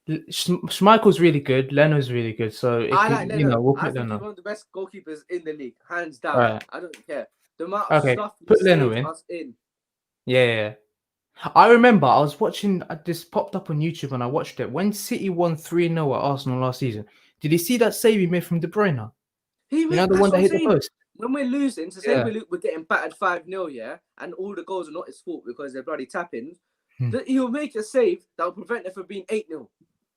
B: Schmeichel's really good. Leno's really good. So
A: I like Leno.
B: We'll put
A: I think
B: Leno.
A: he's one of the best goalkeepers in the league, hands down.
B: Right.
A: I don't care. The amount of stuff
B: put Leno in. Yeah. I remember I was watching. This popped up on YouTube and I watched it. When City won 3-0 at Arsenal last season, did you see that save he made from De Bruyne? The one that hit the post.
A: When we're losing, so say we're getting battered 5-0, and all the goals are not his fault because they're bloody tapping, he'll make a save that will prevent it from being 8-0.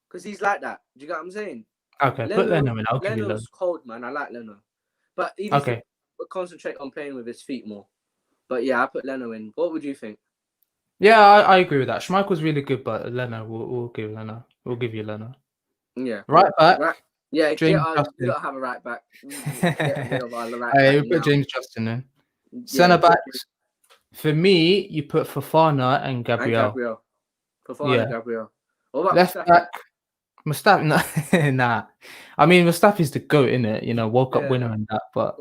A: Because he's like that. Do you get what I'm saying?
B: Okay, put Leno in. I'll give you Leno.
A: Leno's cold, man. I like Leno. But he needs to concentrate on playing with his feet more. But yeah, I put Leno in. What would you think?
B: Yeah, I agree with that. Schmeichel's really good, but Leno, we'll give Leno. We'll give you Leno.
A: Yeah.
B: Right back.
A: Yeah, you don't have a right back.
B: We put James Justin in. Centre backs. For me, you put Fofana and Gabriel.
A: Fofana and Gabriel. What about
B: left back? Mustafi, nah. I mean, Mustafi's the GOAT, innit? World Cup winner and that, but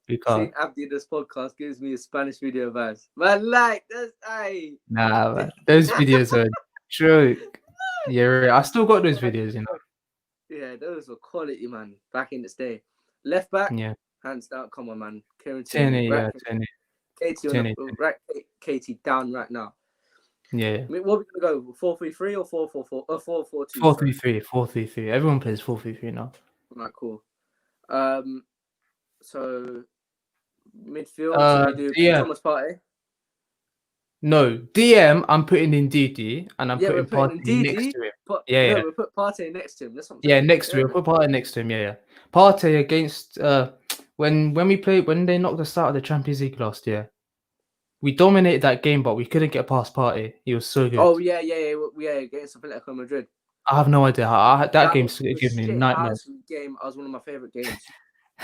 B: we can't.
A: See, Abdi, this podcast gives me a Spanish video vibes. Man, like, that's
B: Nah, man. Those videos are true. Yeah, I still got those videos,
A: Yeah, those were quality, man. Back in the day. Left back, hands down. Come on, man. Kieran Tierney. Katie down right now.
B: Yeah.
A: I mean, what are we gonna go? 4-3-3 or 4-4-4?
B: 4-4-2. 4-3-3. Everyone plays 4-3-3 now.
A: Right, cool. So midfield. We do Thomas Partey.
B: No, DM. I'm putting in DD, and I'm putting Partey next to him.
A: No, we put Partey next to him. That's what
B: next to him. Put Partey next to him. Yeah. Partey against when they knocked us out of the Champions League last year. We dominated that game, but we couldn't get past Partey. He was so good.
A: Oh yeah, against Atletico Madrid.
B: I have no idea. That game gives me nightmares.
A: Game. I was one of my favorite games.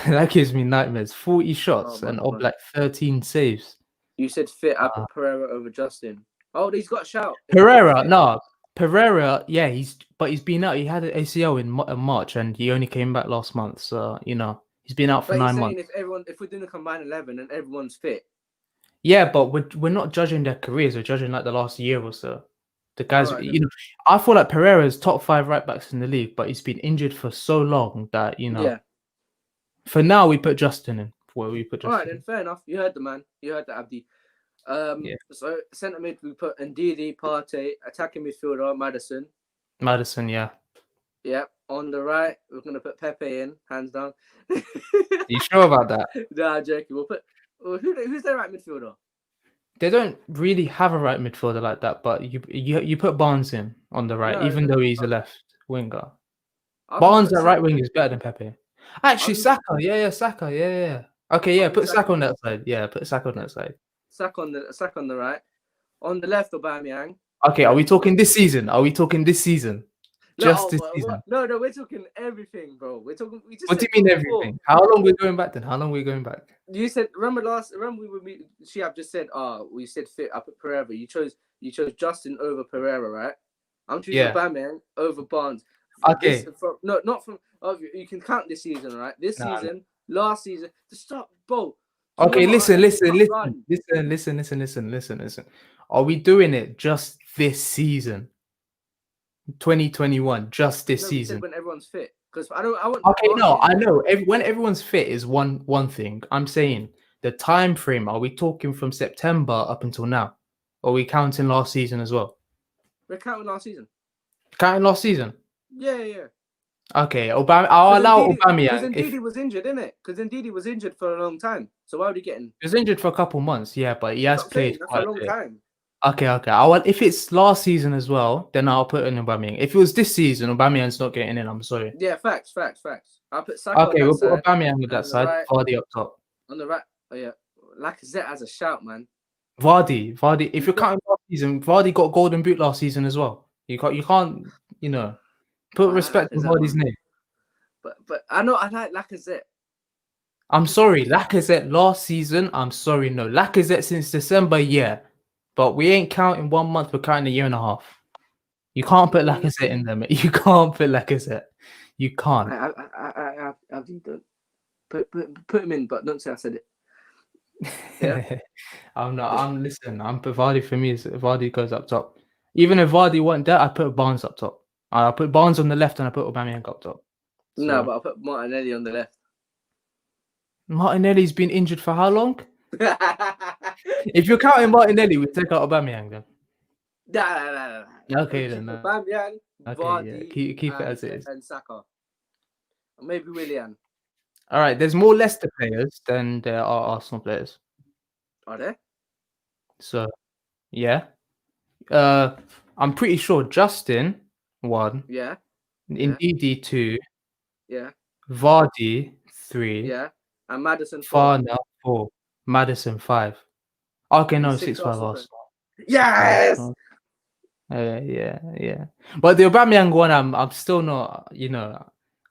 B: That gives me nightmares. 40 shots and
A: God.
B: like 13 saves.
A: You said fit. I put Pereira over Justin. Oh, he's got a shout.
B: Pereira, yeah, he's been out. He had an ACL in March, and he only came back last month. So he's been out for 9 months.
A: If we're doing a combined 11 and everyone's fit.
B: Yeah, but we're not judging their careers. We're judging like the last year or so. The guys, I feel like Pereira's top 5 right backs in the league, but he's been injured for so long that
A: Yeah.
B: For now, we put Justin in. All
A: right, then fair enough. You heard the man. You heard the Abdi. So centre mid we put Ndidi, Partey, attacking midfielder Madison.
B: Yeah.
A: Yep. On the right, we're gonna put Pepe in, hands down.
B: You sure about that?
A: Nah, joking. We'll put who's their right midfielder?
B: They don't really have a right midfielder like that, but you put Barnes in on the right, even though he's a left winger. Barnes at right wing is better than Pepe. Actually, Saka. Yeah, Saka. Yeah. Okay, yeah, put Saka on that side. Yeah, put Saka on that side.
A: Saka on the right. On the left, Aubameyang.
B: Okay, are we talking this season? Just this season?
A: No, we're talking everything, bro.
B: What do you mean everything? How long we're going back then? You
A: said remember Shihab just said, we said fit. I put Pereira. You chose Justin over Pereira, right? I'm choosing Aubameyang over Barnes.
B: Okay.
A: Not from. You can count this season, right? This season, last season. To stop, bro.
B: Okay, listen. Are we doing it just this season? 2021, just this season.
A: When everyone's fit, because I want.
B: Okay, no, I know. When everyone's fit is one thing. I'm saying the time frame. Are we talking from September up until now? Or are we counting last season as well?
A: We're counting last season. Yeah.
B: Okay, I'll allow Aubameyang.
A: Because Ndidi was injured, isn't it? Because Ndidi was injured for a long time. So why would he get in?
B: He was injured for a couple months, yeah, but he has played
A: quite a long time.
B: Okay. If it's last season as well, then I'll put in Aubameyang. If it was this season, Aubameyang's not getting in. I'm sorry.
A: Yeah, facts. I'll put Saka on that
B: we'll
A: side.
B: put Aubameyang on that side.
A: Right,
B: Vardy up top.
A: On the right, Lacazette has a shout, man.
B: Vardy. If you're counting last season, Vardy got Golden Boot last season as well. You can't, put respect on Vardy's name.
A: But I like Lacazette.
B: I'm sorry, Lacazette last season. I'm sorry, no. Lacazette since December, yeah. But we ain't counting 1 month, we're counting a year and a half. You can't put Lacazette in there, mate. You can't put Lacazette. You can't.
A: Abdi, put him in, but don't say I said it. Yeah.
B: I'm put Vardy for me. Vardy goes up top. Even if Vardy weren't there, I put Barnes up top. I put Barnes on the left and I put Aubameyang up top.
A: So, no, but I put Martinelli on the left.
B: Martinelli's been injured for how long? If you're counting Martinelli, we take out Aubameyang then.
A: No.
B: Okay then.
A: Aubameyang, Vardy,
B: keep it as it is.
A: And Saka. Or maybe Willian.
B: All right, there's more Leicester players than there are Arsenal players.
A: Are there?
B: So, yeah. I'm pretty sure Justin 1.
A: Yeah.
B: Ndidi 2.
A: Yeah.
B: Vardy 3.
A: Yeah. And Madison 4.
B: Fana 4. Madison 5. Okay, no, 6-5 Arsenal.
A: Yes.
B: Yeah. But the Aubameyang one, I'm still not.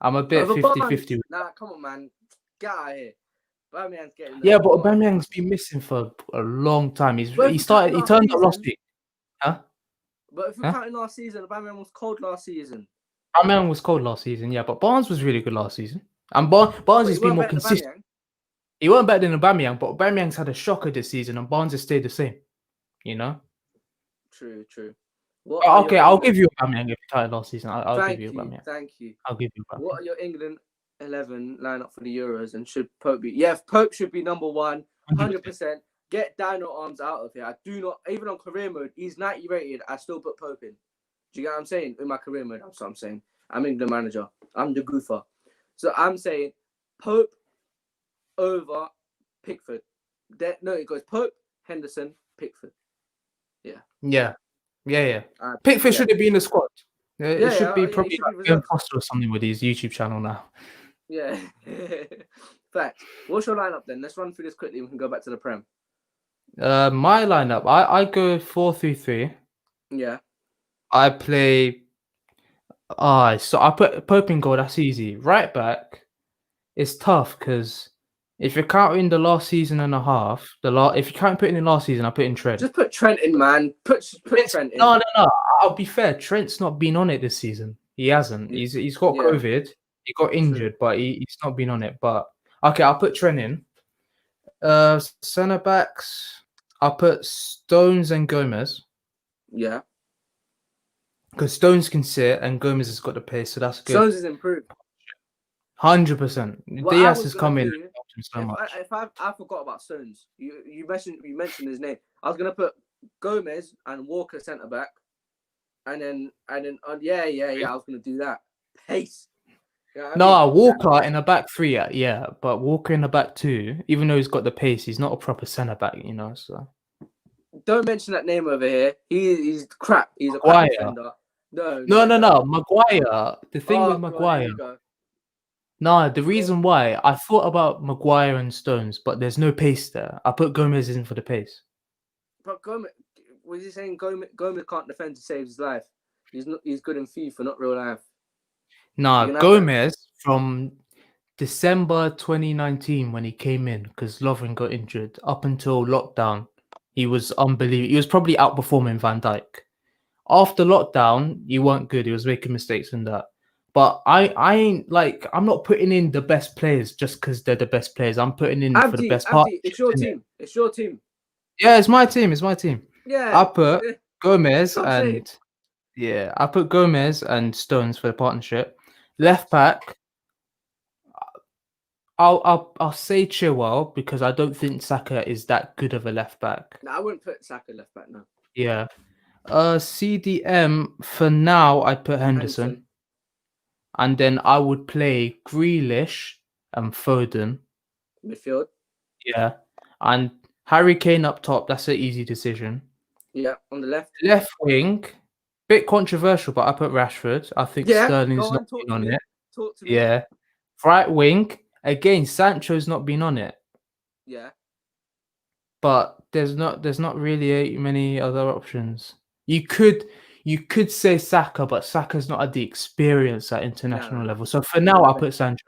B: I'm a bit 50-50.
A: Nah, come on, man. Get out of here. Aubameyang's getting.
B: Yeah, but Aubameyang's been missing for a long time. He turned up last week. Huh?
A: But if we're counting last season, Aubameyang was cold last season.
B: Aubameyang was cold last season, yeah, but Barnes was really good last season. And Barnes has been more consistent. He weren't better than Aubameyang, but Aubameyang's had a shocker this season, and Barnes has stayed the same.
A: True.
B: Okay, I'll give you Aubameyang if you counted last season. I'll give you Aubameyang.
A: Thank you.
B: I'll give you Aubameyang.
A: What are your England 11 lineup for the Euros, and should Pope be? Yeah, Pope should be number 1, 100%. Get Dino Arms out of here. I do not, even on career mode, he's 90 rated. I still put Pope in. Do you get what I'm saying? In my career mode, that's what I'm saying. I'm England manager. I'm the goofer. So I'm saying Pope over Pickford. It goes Pope, Henderson, Pickford. Yeah.
B: Pickford should have been in the squad. It should be probably Ian Foster or something with his YouTube channel now.
A: Yeah. Facts. What's your lineup then? Let's run through this quickly. We can go back to the Prem.
B: My lineup, I go 4-3-3.
A: Yeah.
B: I play So I put Pope in goal. That's easy. Right back, it's tough because if you're counting the last season and a half, if you can't put in the last season, I put in Trent.
A: Just put Trent in, man. Put Trent in.
B: No. I'll be fair. Trent's not been on it this season. He hasn't. He's got COVID. He got injured, but he's not been on it. But okay, I'll put Trent in. Centre backs, I'll put Stones and Gomez.
A: Yeah.
B: Because Stones can sit and Gomez has got the pace, so that's good.
A: Stones has improved.
B: 100%. Diaz has come in.
A: If I forgot about Stones, you mentioned his name. I was gonna put Gomez and Walker centre back, and then I was gonna do that. Pace.
B: Walker in the back three, but Walker in the back two, even though he's got the pace, he's not a proper centre back, So
A: don't mention that name over here. He's crap. He's a crap defender.
B: No. Maguire. The thing with Maguire. The reason why I thought about Maguire and Stones, but there's no pace there. I put Gomez in for the pace.
A: But Gomez, was he saying Gomez can't defend to save his life? He's good in FIFA, not real life.
B: Gomez from December 2019 when he came in because Lovren got injured up until lockdown, he was unbelievable. He was probably outperforming Van Dijk. After lockdown, he weren't good. He was making mistakes in that. But I'm not putting in the best players just because they're the best players. I'm putting in for the best part.
A: It's your team. It's your team.
B: Yeah, it's my team.
A: Yeah.
B: I put Gomez I put Gomez and Stones for the partnership. Left back, I'll say Chilwell because I don't think Saka is that good of a left back.
A: No, I wouldn't put Saka left back now.
B: Yeah. CDM for now I put Henderson. And then I would play Grealish and Foden.
A: Midfield.
B: Yeah. And Harry Kane up top, that's an easy decision.
A: Yeah, on the left.
B: Left wing, bit controversial, but I put Rashford. I think Sterling's not been on it.
A: Talk to me.
B: Yeah. Right wing, again, Sancho's not been on it.
A: Yeah.
B: But there's not really many other options. You could say Saka, but Saka's not had the experience at international level. So for now, I'll put Sancho.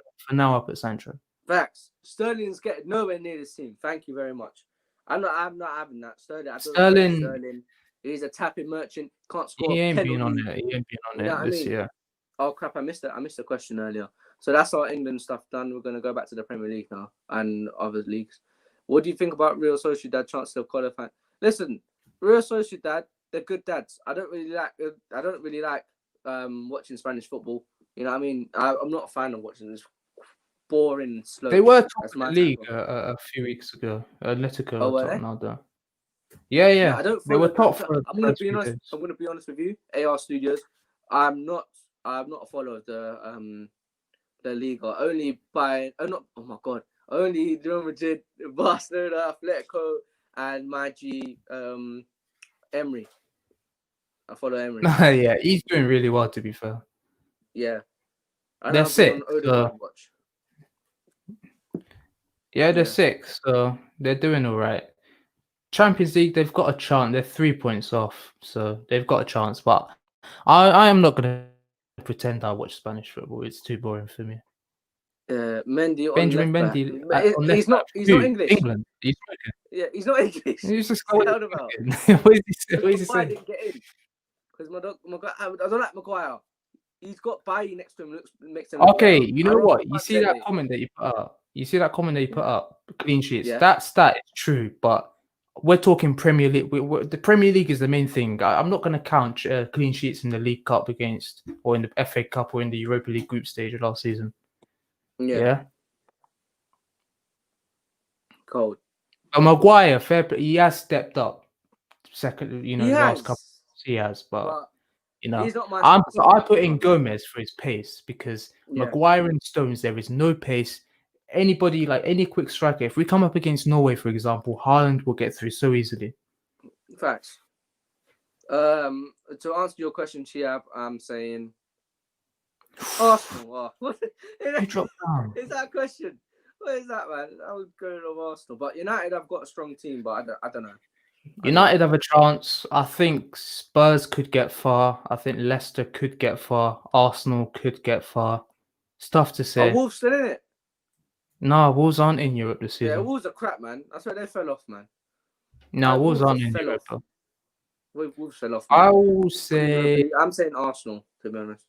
A: Facts. Sterling's getting nowhere near this team. Thank you very much. I'm not having that. Sterling. He's a tapping merchant. Can't score.
B: He ain't been on it this year.
A: Oh crap! I missed a question earlier. So that's our England stuff done. We're gonna go back to the Premier League now and other leagues. What do you think about Real Sociedad chances of qualifying? Listen, Real Sociedad, they're good dads. I don't really like watching Spanish football. You know what I mean? I'm not a fan of watching this boring, slow.
B: They were top of the league a few weeks ago. Atletico. Yeah.
A: I don't.
B: They were top.
A: I'm gonna be honest with you. AR Studios. I'm not a follower of the Liga. Only Real Madrid, Barcelona, Atletico, and my G Emery. I follow Emery.
B: Yeah, he's doing really well, to be fair.
A: Yeah.
B: They're sick. They're sick, so they're doing all right. Champions League, they've got a chance. They're 3 points off, so they've got a chance. But I am not going to pretend I watch Spanish football. It's too boring for me.
A: Benjamin
B: Mendy.
A: He's not English.
B: England.
A: He's not English.
B: He's just
A: what is he saying? Didn't get in because I don't like Maguire. He's got Bailly next to him. Makes him
B: you know what? You see that comment that you put up? Clean sheets. Yeah. That stat is true, but we're talking Premier League. The Premier League is the main thing. I'm not going to count clean sheets in the League Cup or in the FA Cup or in the Europa League group stage of last season. Yeah.
A: Cold.
B: But Maguire, fair play, he has stepped up. Second, last couple he has, but
A: he's not
B: I put in Gomez for his pace because Maguire and Stones, there is no pace. Anybody, like any quick striker, if we come up against Norway, for example, Haaland will get through so easily.
A: Facts. To answer your question, Chiab, I'm saying Arsenal. What?
B: You dropped down.
A: Is that a question? What is that, man? I was going on Arsenal, but United have got a strong team, but I don't know.
B: United have a chance. I think Spurs could get far. I think Leicester could get far. Arsenal could get far. It's tough to
A: Oh,
B: say.
A: Wolves still in it?
B: No, Wolves aren't in Europe this
A: Yeah,
B: season.
A: Wolves are crap, man. That's why they fell off, man.
B: No, Wolves aren't
A: just
B: in
A: fell
B: Europe.
A: off. Wolves fell off,
B: I
A: man.
B: will say.
A: I'm saying Arsenal, to be honest.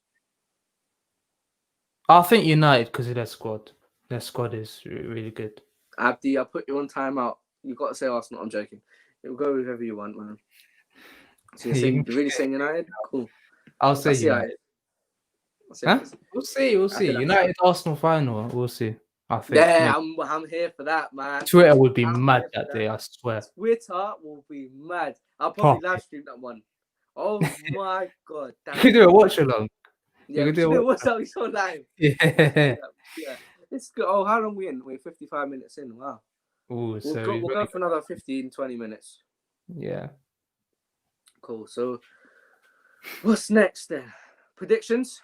B: I think United because of their squad. Their squad is really good.
A: Abdi, I put you on timeout. You got to say Arsenal. I'm joking. You'll go with whoever you want, man. So you're really saying United? Cool.
B: I'll say United. Huh? We'll see. We'll see. United Arsenal final. We'll see. I think.
A: Yeah, I'm here for that, man.
B: Twitter would be mad that day. I swear.
A: Twitter will be mad. I'll probably live stream that one. Oh my god!
B: You can do a watch along.
A: Yeah, we can do a watch along. It's on live.
B: Yeah.
A: It's good. Oh, how long we in? We're 55 minutes in. Wow.
B: Ooh,
A: we'll go for another 15, 20 minutes.
B: Yeah.
A: Cool. So, what's next then? Predictions?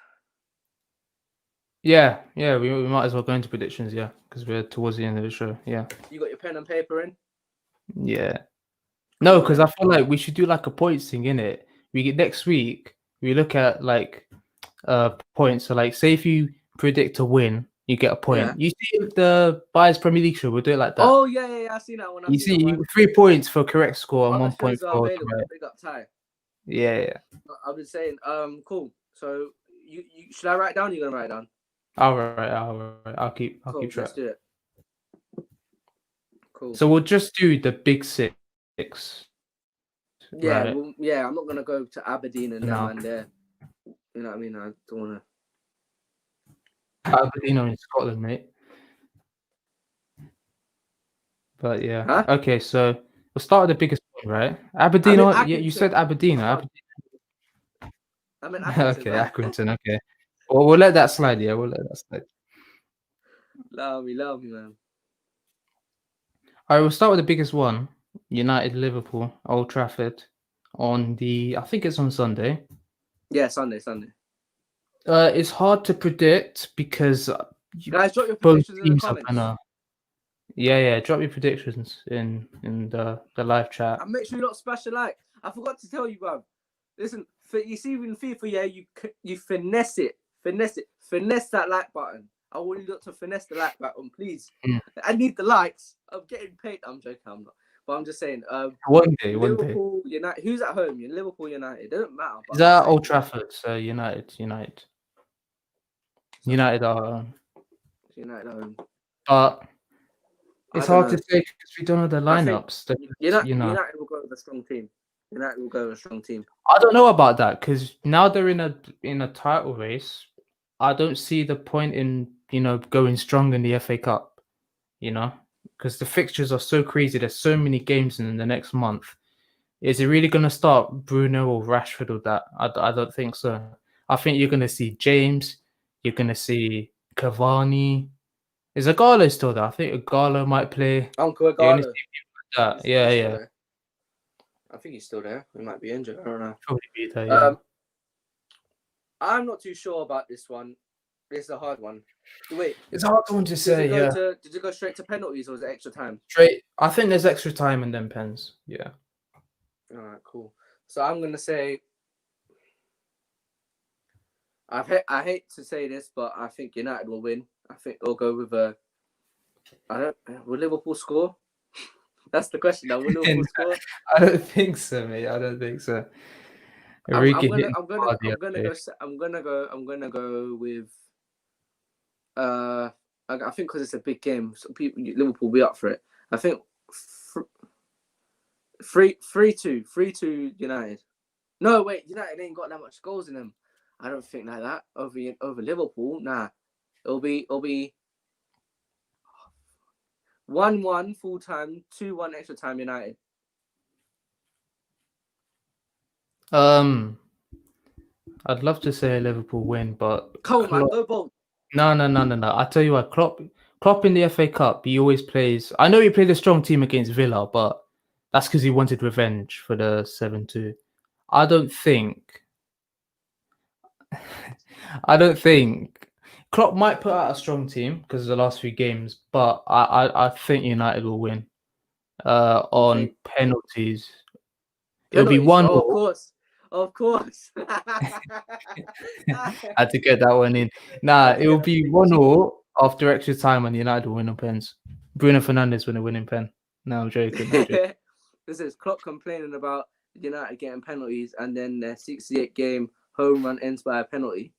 B: Yeah. We might as well go into predictions, because we're towards the end of the show. Yeah.
A: You got your pen and paper in?
B: Yeah. No, because I feel like we should do like a points thing, innit? We get next week, we look at like points. So like say if you predict a win, you get a point. Yeah. You see the Bias Premier League show, we'll do it like that.
A: Oh yeah, I've seen that one.
B: You see 3 points for correct score and 1 point for
A: right. Big up tie.
B: Yeah.
A: I've been saying, cool. So you should I write down? You're gonna write down.
B: All right. I'll keep track.
A: Let's do it. Cool.
B: So we'll just do the big six.
A: Yeah, right. I'm not gonna go to Aberdeen and now and there. You know what I mean? I don't wanna.
B: Aberdeen are in Scotland, mate. But yeah.
A: Huh?
B: Okay, so we'll start with the biggest one, right? Aberdeen. You said Aberdeen.
A: I mean,
B: okay, Accrington. Okay. Well, we'll let that slide. Yeah, we'll let that slide.
A: Love me, man.
B: All right, we'll start with the biggest one. United Liverpool, Old Trafford, I think it's on Sunday.
A: Yeah, Sunday.
B: It's hard to predict because
A: guys, drop your predictions in the comments.
B: Yeah, drop your predictions in the live chat.
A: And make sure you not smash a like. I forgot to tell you, bro. Listen, you see in FIFA, you finesse that like button. I want you to finesse the like button, please. I need the likes. I'm getting paid. I'm joking, I'm not. But I'm just saying.
B: One day.
A: Liverpool, United. Who's at home? Liverpool, United. It doesn't matter.
B: Is that Old Trafford? So United. United are home.
A: United are home.
B: But it's hard to say because we don't know the lineups.
A: United will go with a strong team.
B: I don't know about that because now they're in a title race. I don't see the point in going strong in the FA Cup. Because the fixtures are so crazy. There's so many games in the next month. Is it really going to start Bruno or Rashford or that? I don't think so. I think you're going to see James. You're going to see Cavani. Is Agallo still there? I think Agallo might play.
A: Uncle Agallo.
B: Yeah.
A: I think he's still there. He might be injured. I don't know.
B: Probably be there, yeah.
A: I'm not too sure about this one. It's a hard one. Wait,
B: it's a hard one to say.
A: Did you go straight to penalties or was it extra time?
B: Straight. I think there's extra time and then pens. Yeah.
A: All right, cool. So I'm gonna say. I hate to say this, but I think United will win. I think they'll go with will Liverpool score? That's the question. Now, will Liverpool score?
B: I don't think so, mate. I don't think so.
A: I'm gonna go with. I think because it's a big game, so Liverpool will be up for it. I think 3-2 United. No, wait, United ain't got that much goals in them. I don't think like that over Liverpool. Nah, it'll be 1-1 full time, 2-1 extra time United.
B: I'd love to say a Liverpool win, but
A: come on, man, go bold.
B: No. I tell you what, Klopp in the FA Cup, he always plays. I know he played a strong team against Villa, but that's because he wanted revenge for the 7-2. I don't think Klopp might put out a strong team because of the last few games, but I think United will win. on
A: think?
B: penalties. It'll be
A: Penalties.
B: 1-0.
A: Oh, of course.
B: Had to get that one in. Nah, it'll be 1-0 after extra time and United will win on pens. Bruno Fernandes win a winning pen. No, I'm joking.
A: This is Klopp complaining about United getting penalties and then their 68 game home run ends by a penalty.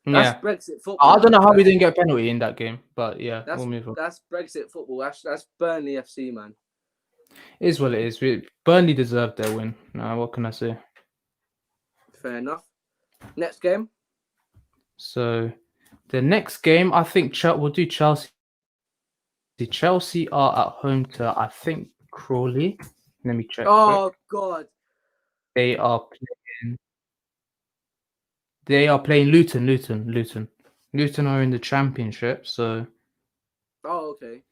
A: That's
B: Yeah.
A: Brexit football.
B: I don't know how we didn't get a penalty in that game, but yeah, we'll move on.
A: That's Brexit football. That's Burnley FC, man.
B: It is what it is. Burnley deserved their win. Nah, what can I say?
A: Fair enough. Next game.
B: So the next game, I think we'll do Chelsea. The Chelsea are at home to, I think, Crawley. Let me check.
A: Oh, God.
B: They are playing Luton. Luton are in the Championship, so.
A: Oh, okay.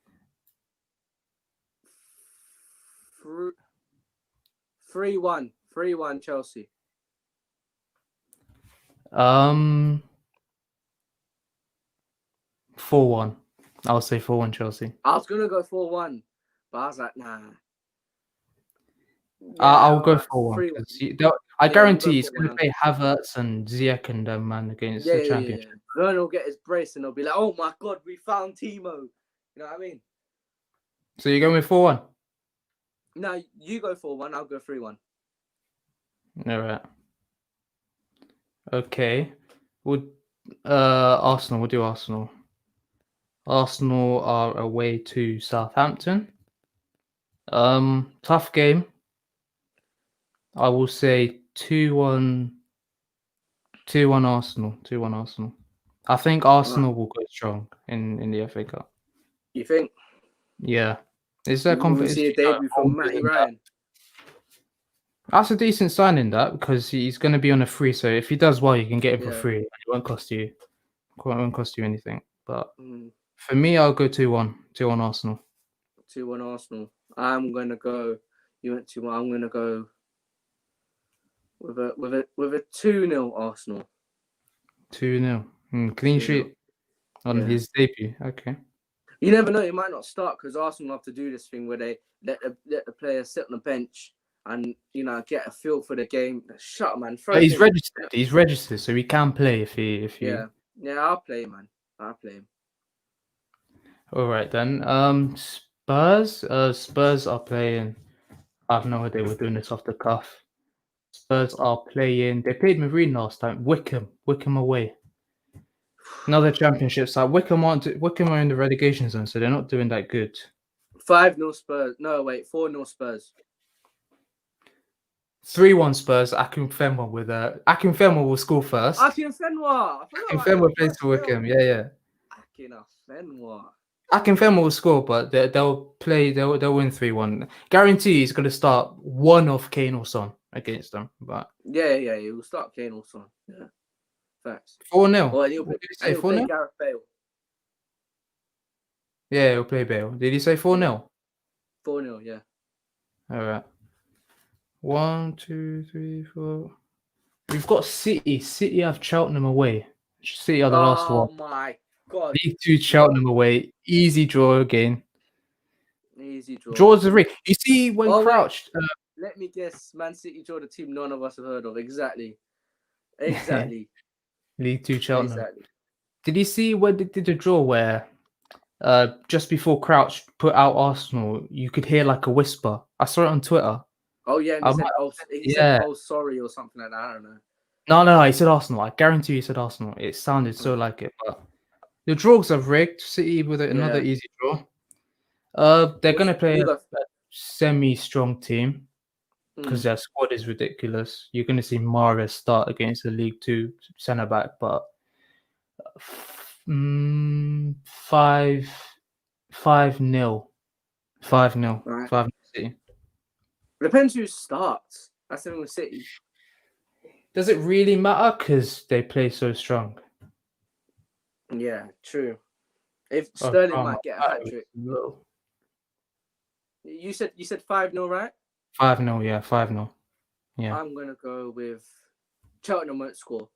A: 3-1 Chelsea.
B: 4-1. I'll say 4-1 Chelsea.
A: I was gonna go 4-1, but I was like, nah.
B: Yeah, I'll go 4-1. I guarantee he's going to play Havertz and Ziyech and them, man, against the Championship.
A: Yeah. Werner will get his brace and they'll be like, oh my God, we found Timo. You know what I mean?
B: So you're going with 4-1?
A: No, you go 4-1, I'll go 3-1.
B: All right. Okay. Arsenal, we'll do Arsenal. Arsenal are away to Southampton. Tough game. I will say 2-1 Arsenal. 2-1 Arsenal. I think Arsenal will go strong in the FA Cup.
A: You think?
B: Yeah. Is there
A: we see a debut from Matty Ryan?
B: That's a decent signing, that, because he's going to be on a free. So if he does well, you can get him for free. It won't cost you. Anything. But for me, I'll go 2-1. 2-1 Arsenal.
A: 2-1 Arsenal. I'm gonna go. You went 2-1. I'm gonna go with a 2-0 Arsenal.
B: 2-0. Clean sheet on his debut. Okay.
A: You never know. He might not start because Arsenal have to do this thing where they let the players sit on the bench and get a feel for the game. Shut up, man.
B: But he's registered. He's registered, so he can play if he.
A: Yeah. I'll play, man. I'll play him.
B: All right then. Spurs. Spurs are playing. I have no idea. We're doing this off the cuff. Spurs are playing. They played Marine last time. Wickham away. Another Championship side. Wickham are in the relegation zone, so they're not doing that good.
A: 5-0 Spurs. No, wait. 4-0 Spurs.
B: 3-1 Spurs. Akinfenwa will score first.
A: Akinfenwa
B: plays for Wickham. Yeah.
A: Akinfenwa
B: will score, but they'll win 3-1. Guarantee he's going to start one of Kane or Son against them. But
A: yeah, he will start Kane or Son. Yeah, facts.
B: 4-0.
A: Well, he'll play Gareth Bale.
B: Yeah, he'll play Bale. Did he say 4-0?
A: 4-0, yeah.
B: All right. 1, 2, 3, 4. We've got City. City have Cheltenham away. City are the last one.
A: Oh my God.
B: League 2 Cheltenham away. Easy draw again.
A: Easy draw.
B: Draws are rigged. You see when Crouched.
A: Let me guess. Man City draw the team none of us have heard of. Exactly.
B: League 2 Cheltenham.
A: Exactly.
B: Did you see when they did a draw where just before Crouch put out Arsenal, you could hear like a whisper? I saw it on Twitter.
A: Oh yeah, and he said, "Oh, sorry" or something like that. I don't know.
B: No, he said Arsenal. I guarantee he said Arsenal. It sounded so like it. But the draws are rigged. City with another easy draw. They're gonna play a semi-strong team because their squad is ridiculous. You're gonna see Mahrez start against the League 2 centre back, but 5-0. 5-0 City.
A: Depends who starts. That's the thing with City.
B: Does it really matter because they play so strong?
A: Yeah, true. If Sterling might get a hat trick. You said 5-0, right?
B: 5-0, yeah, 5-0. Yeah.
A: I'm gonna go with Cheltenham won't score.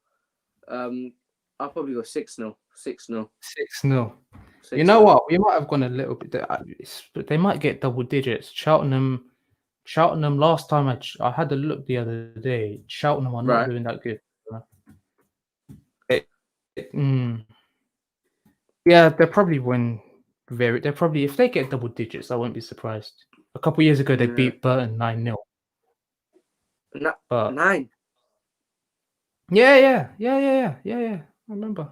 A: I'll probably go 6-0. 6-0.
B: 6-0. You know what? We might have gone a little bit. They might get double digits. Cheltenham. Last time I had a look the other day. Cheltenham are not doing that good. Yeah, they'll probably win. They're probably, if they get double digits, I won't be surprised. A couple years ago, they beat Burton 9-0.
A: But 9.
B: Yeah. I remember.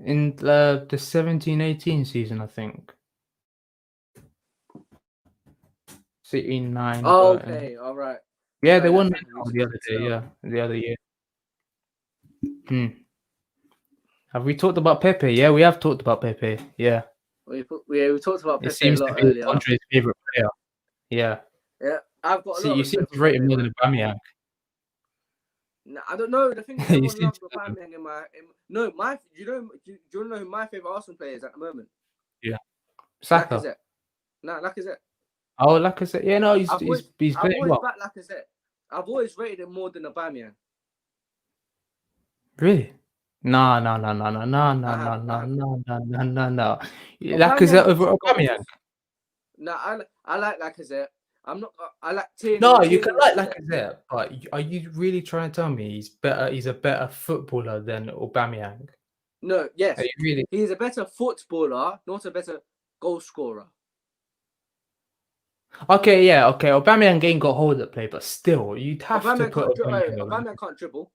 B: In the 17-18 season, I think. City 9.
A: Oh, okay, all right.
B: Yeah, they won the other day. Yeah, the other year. Have we talked about Pepe? Yeah, we have talked about Pepe. Yeah.
A: We talked about Pepe
B: it seems
A: a lot
B: to be
A: earlier.
B: Andre's favorite player. Yeah.
A: Yeah, I've got.
B: You seem to rate him more than Aubameyang.
A: No, I don't know. The thing is, everyone loves Aubameyang in my. Do you know who my favorite Arsenal player is at the moment?
B: Yeah. Saka.
A: Lacazette. No, Lacazette.
B: Oh, Lacazette. Yeah, no, he's playing well.
A: I've always backed Lacazette. I've always rated him more than Aubameyang.
B: Really? No. Lacazette over Aubameyang.
A: No, I like Lacazette. I like Tierney.
B: No, you can like Lacazette, but are you really trying to tell me he's better? He's a better footballer than Aubameyang?
A: No, yes.
B: Really?
A: He's a better footballer, not a better goal scorer.
B: Okay, yeah, okay. Aubameyang ain't got hold of play, but still, you'd have to put
A: Aubameyang can't dribble.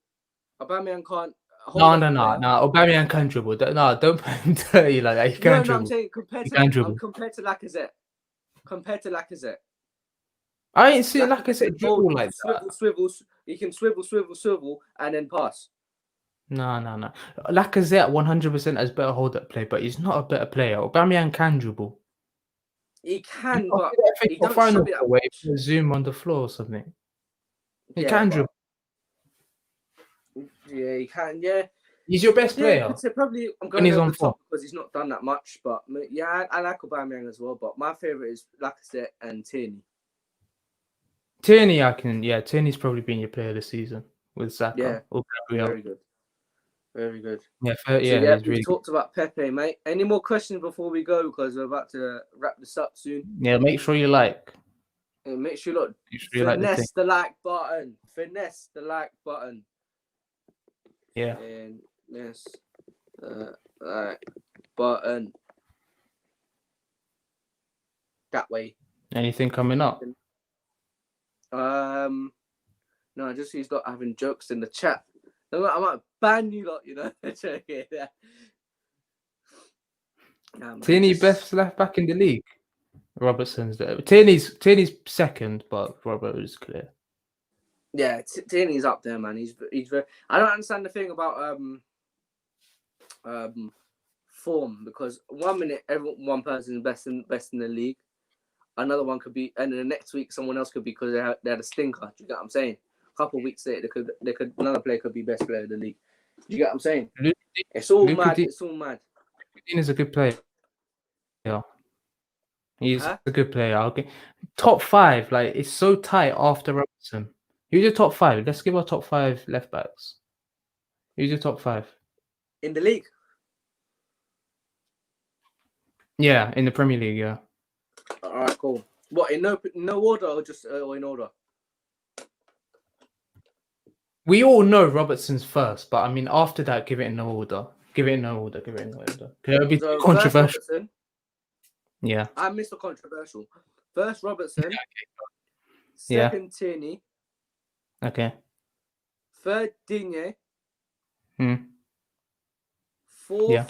A: Aubameyang can't.
B: No. Aubameyang can dribble. No, don't put him dirty like that. He can dribble.
A: I'm saying compared to Lacazette.
B: I ain't seen Lacazette dribble like that.
A: Swivel. He can swivel, and then pass.
B: No. Lacazette 100% has better hold up play, but he's not a better player. Aubameyang can dribble.
A: He can, but he don't
B: show it that way. Zoom on the floor or something. He can dribble.
A: Yeah, he can. Yeah,
B: he's your best player.
A: Probably. I'm going over the top because he's not done that much, but yeah, I like Aubameyang as well. But my favorite is Lacazette and Tierney.
B: Tierney's probably been your player this season with Saka.
A: Yeah,
B: or Gabriel.
A: Very good.
B: Yeah,
A: we talked about Pepe, mate. Any more questions before we go? Because we're about to wrap this up soon.
B: Yeah, make sure you like.
A: And make sure finesse the like button. Finesse the like button.
B: Yeah.
A: And yes, like button. That way.
B: Anything coming up?
A: No, just he's not having jokes in the chat. I might ban you lot, you know.
B: Tierney best left back in the league. Robertson's there. Tierney's second, but Robert is clear.
A: Yeah, Tierney's up there, man. He's very. I don't understand the thing about form, because 1 minute one person is best in the league, another one could be, and then the next week someone else could be because they had a stinker. Do you get what I'm saying? A couple of weeks later, they could another player could be best player of the league. Do you get what I'm saying? It's all mad. It's all mad.
B: Is a good player. Yeah, he's a good player. Okay, top 5. Like, it's so tight after Robertson. Who's your top 5? Let's give our top 5 left backs. Who's your top 5
A: in the league?
B: Yeah, in the Premier League. Yeah.
A: All right, cool. What, in no order or just or in order?
B: We all know Robertson's first, but I mean, after that, give it in no order. It'll be controversial. Yeah.
A: I'm Mr. Controversial. First Robertson. Second Tierney.
B: Okay.
A: Third Digne. Fourth.
B: Yeah.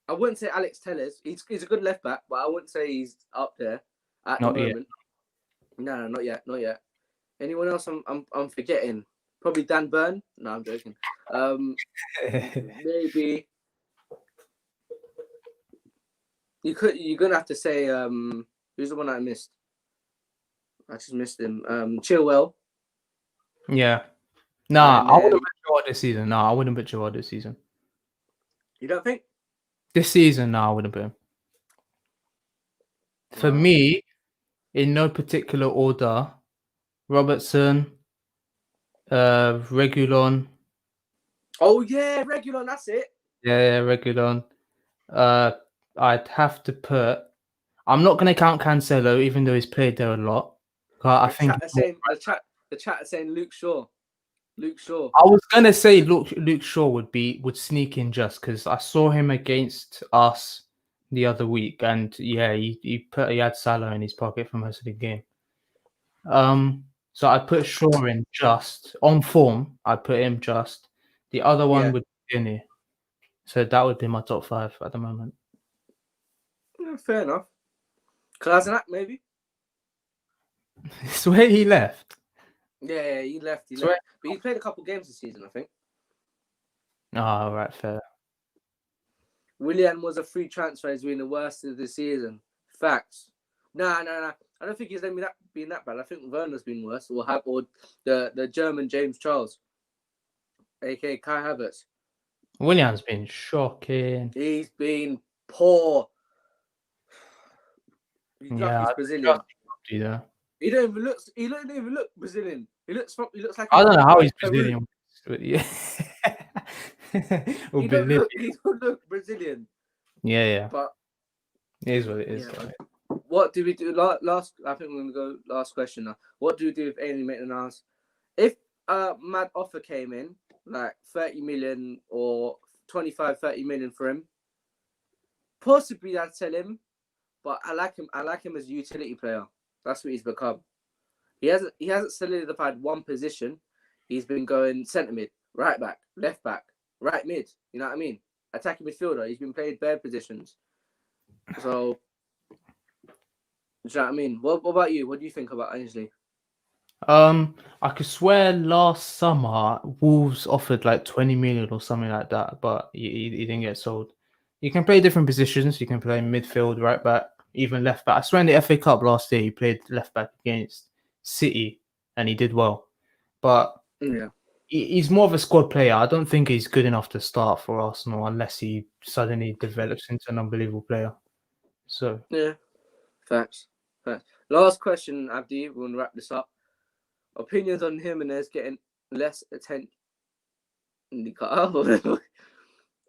A: I wouldn't say Alex Telles. He's a good left back, but I wouldn't say he's up there at the moment. Yet. No, not yet. Anyone else I'm forgetting? Probably Dan Burn. No, I'm joking. Maybe you're gonna have to say who's the one I missed? I just missed him. Chilwell.
B: Yeah. Nah, I wouldn't put Gerrard this season.
A: You don't think?
B: This season, no, I wouldn't put him. For me, in no particular order, Robertson, Reguilon,
A: Oh yeah, Regulon, that's it.
B: Yeah, Regulon. I'd have to put. I'm not going to count Cancelo, even though he's played there a lot. I think
A: The chat is saying Luke Shaw.
B: I was gonna say Luke Shaw would sneak in just because I saw him against us the other week, and yeah, he had Salah in his pocket for most of the game. So I put Shaw in just on form. I put him just. The other one would be Guinea. So that would be my top 5 at the moment.
A: Yeah, fair enough. Kolasinac, maybe.
B: It's where he left.
A: Yeah, he left. But he played a couple games this season, I think.
B: Oh, right, fair.
A: Willian was a free transfer. He's been the worst of the season. Facts. Nah. I don't think he's been that bad. I think Werner's been worse, or the German James Charles, aka Kai Havertz.
B: Willian's been shocking.
A: He's been poor. He's Brazilian. He don't even look Brazilian. He looks like
B: I don't know how he's Brazilian. Yeah.
A: He don't look Brazilian.
B: Yeah.
A: But
B: it is what it is.
A: Yeah, what do we do? Last, I think we're gonna go last question now. What do we do if Ainley Maitland-Niles? If a mad offer came in, like 30 million or 25, 30 million for him, possibly I'd sell him. But I like him as a utility player. That's what he's become. He hasn't solidified one position. He's been going centre mid, right back, left back, right mid. You know what I mean? Attacking midfielder. He's been playing bare positions. So, do you know what I mean? What about you? What do you think about Ainsley?
B: I could swear last summer Wolves offered like 20 million or something like that, but he didn't get sold. You can play different positions. You can play midfield, right back, even left back. I swear in the FA Cup last year he played left back against City and he did well. But
A: yeah,
B: he's more of a squad player. I don't think he's good enough to start for Arsenal unless he suddenly develops into an unbelievable player. So
A: yeah, facts. Last question, Abdi. We're gonna wrap this up. Opinions on Jimenez getting less attention.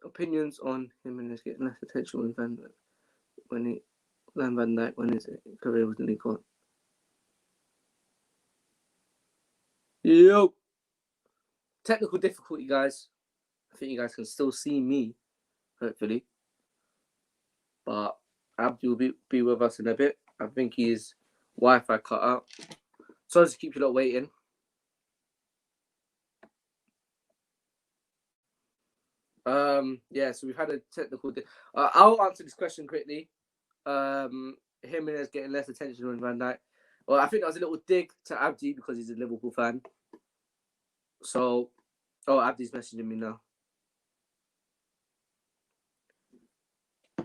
A: Opinions on Jimenez getting less attention with Van Dijk when his career was nearly gone. Yo, technical difficulty, guys. I think you guys can still see me, hopefully. But Abdi will be with us in a bit. I think his Wi-Fi cut out. Sorry to keep you lot waiting. So we've had a technical. I'll answer this question quickly. Jimenez getting less attention than Van Dijk. Well, I think that was a little dig to Abdi because he's a Liverpool fan. So, Abdi's messaging me now.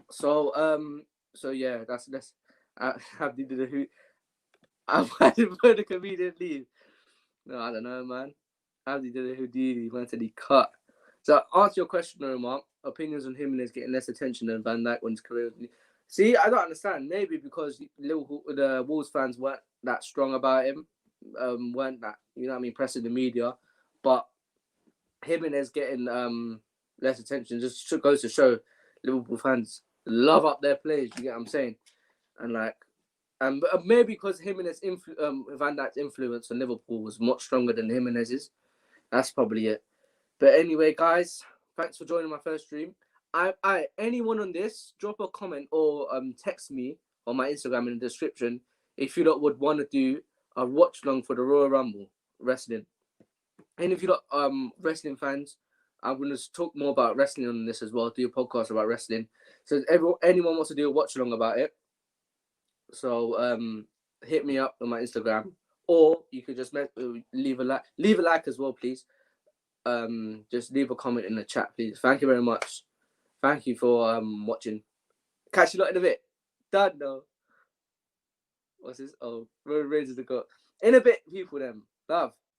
A: So yeah, that's Abdi did a hoot. I had him for the comedian leave. No, I don't know, man. Abdi did a Houdini. Man said he cut. So answer your question, Omar. Opinions on Jimenez getting less attention than Van Dijk when his career. See, I don't understand. Maybe because the Wolves fans weren't that strong about him, weren't that, you know what I mean, pressing the media. But Jimenez getting less attention just goes to show Liverpool fans love up their players. You get what I'm saying? And like, maybe because Jimenez Van Dijk's influence on Liverpool was much stronger than Jimenez's. That's probably it. But anyway, guys, thanks for joining my first stream. Anyone on this, drop a comment or text me on my Instagram in the description if you lot would want to do a watch long for the Royal Rumble wrestling. And if you lot wrestling fans, I'm going to talk more about wrestling on this as well. Do a podcast about wrestling. So anyone wants to do a watch along about it, so hit me up on my Instagram, or you could just leave a like as well, please. Just leave a comment in the chat, please. Thank you very much. Thank you for watching. Catch you lot in a bit. Done though. What's this? Oh, Road Rangers the goat. In a bit, people. Them love.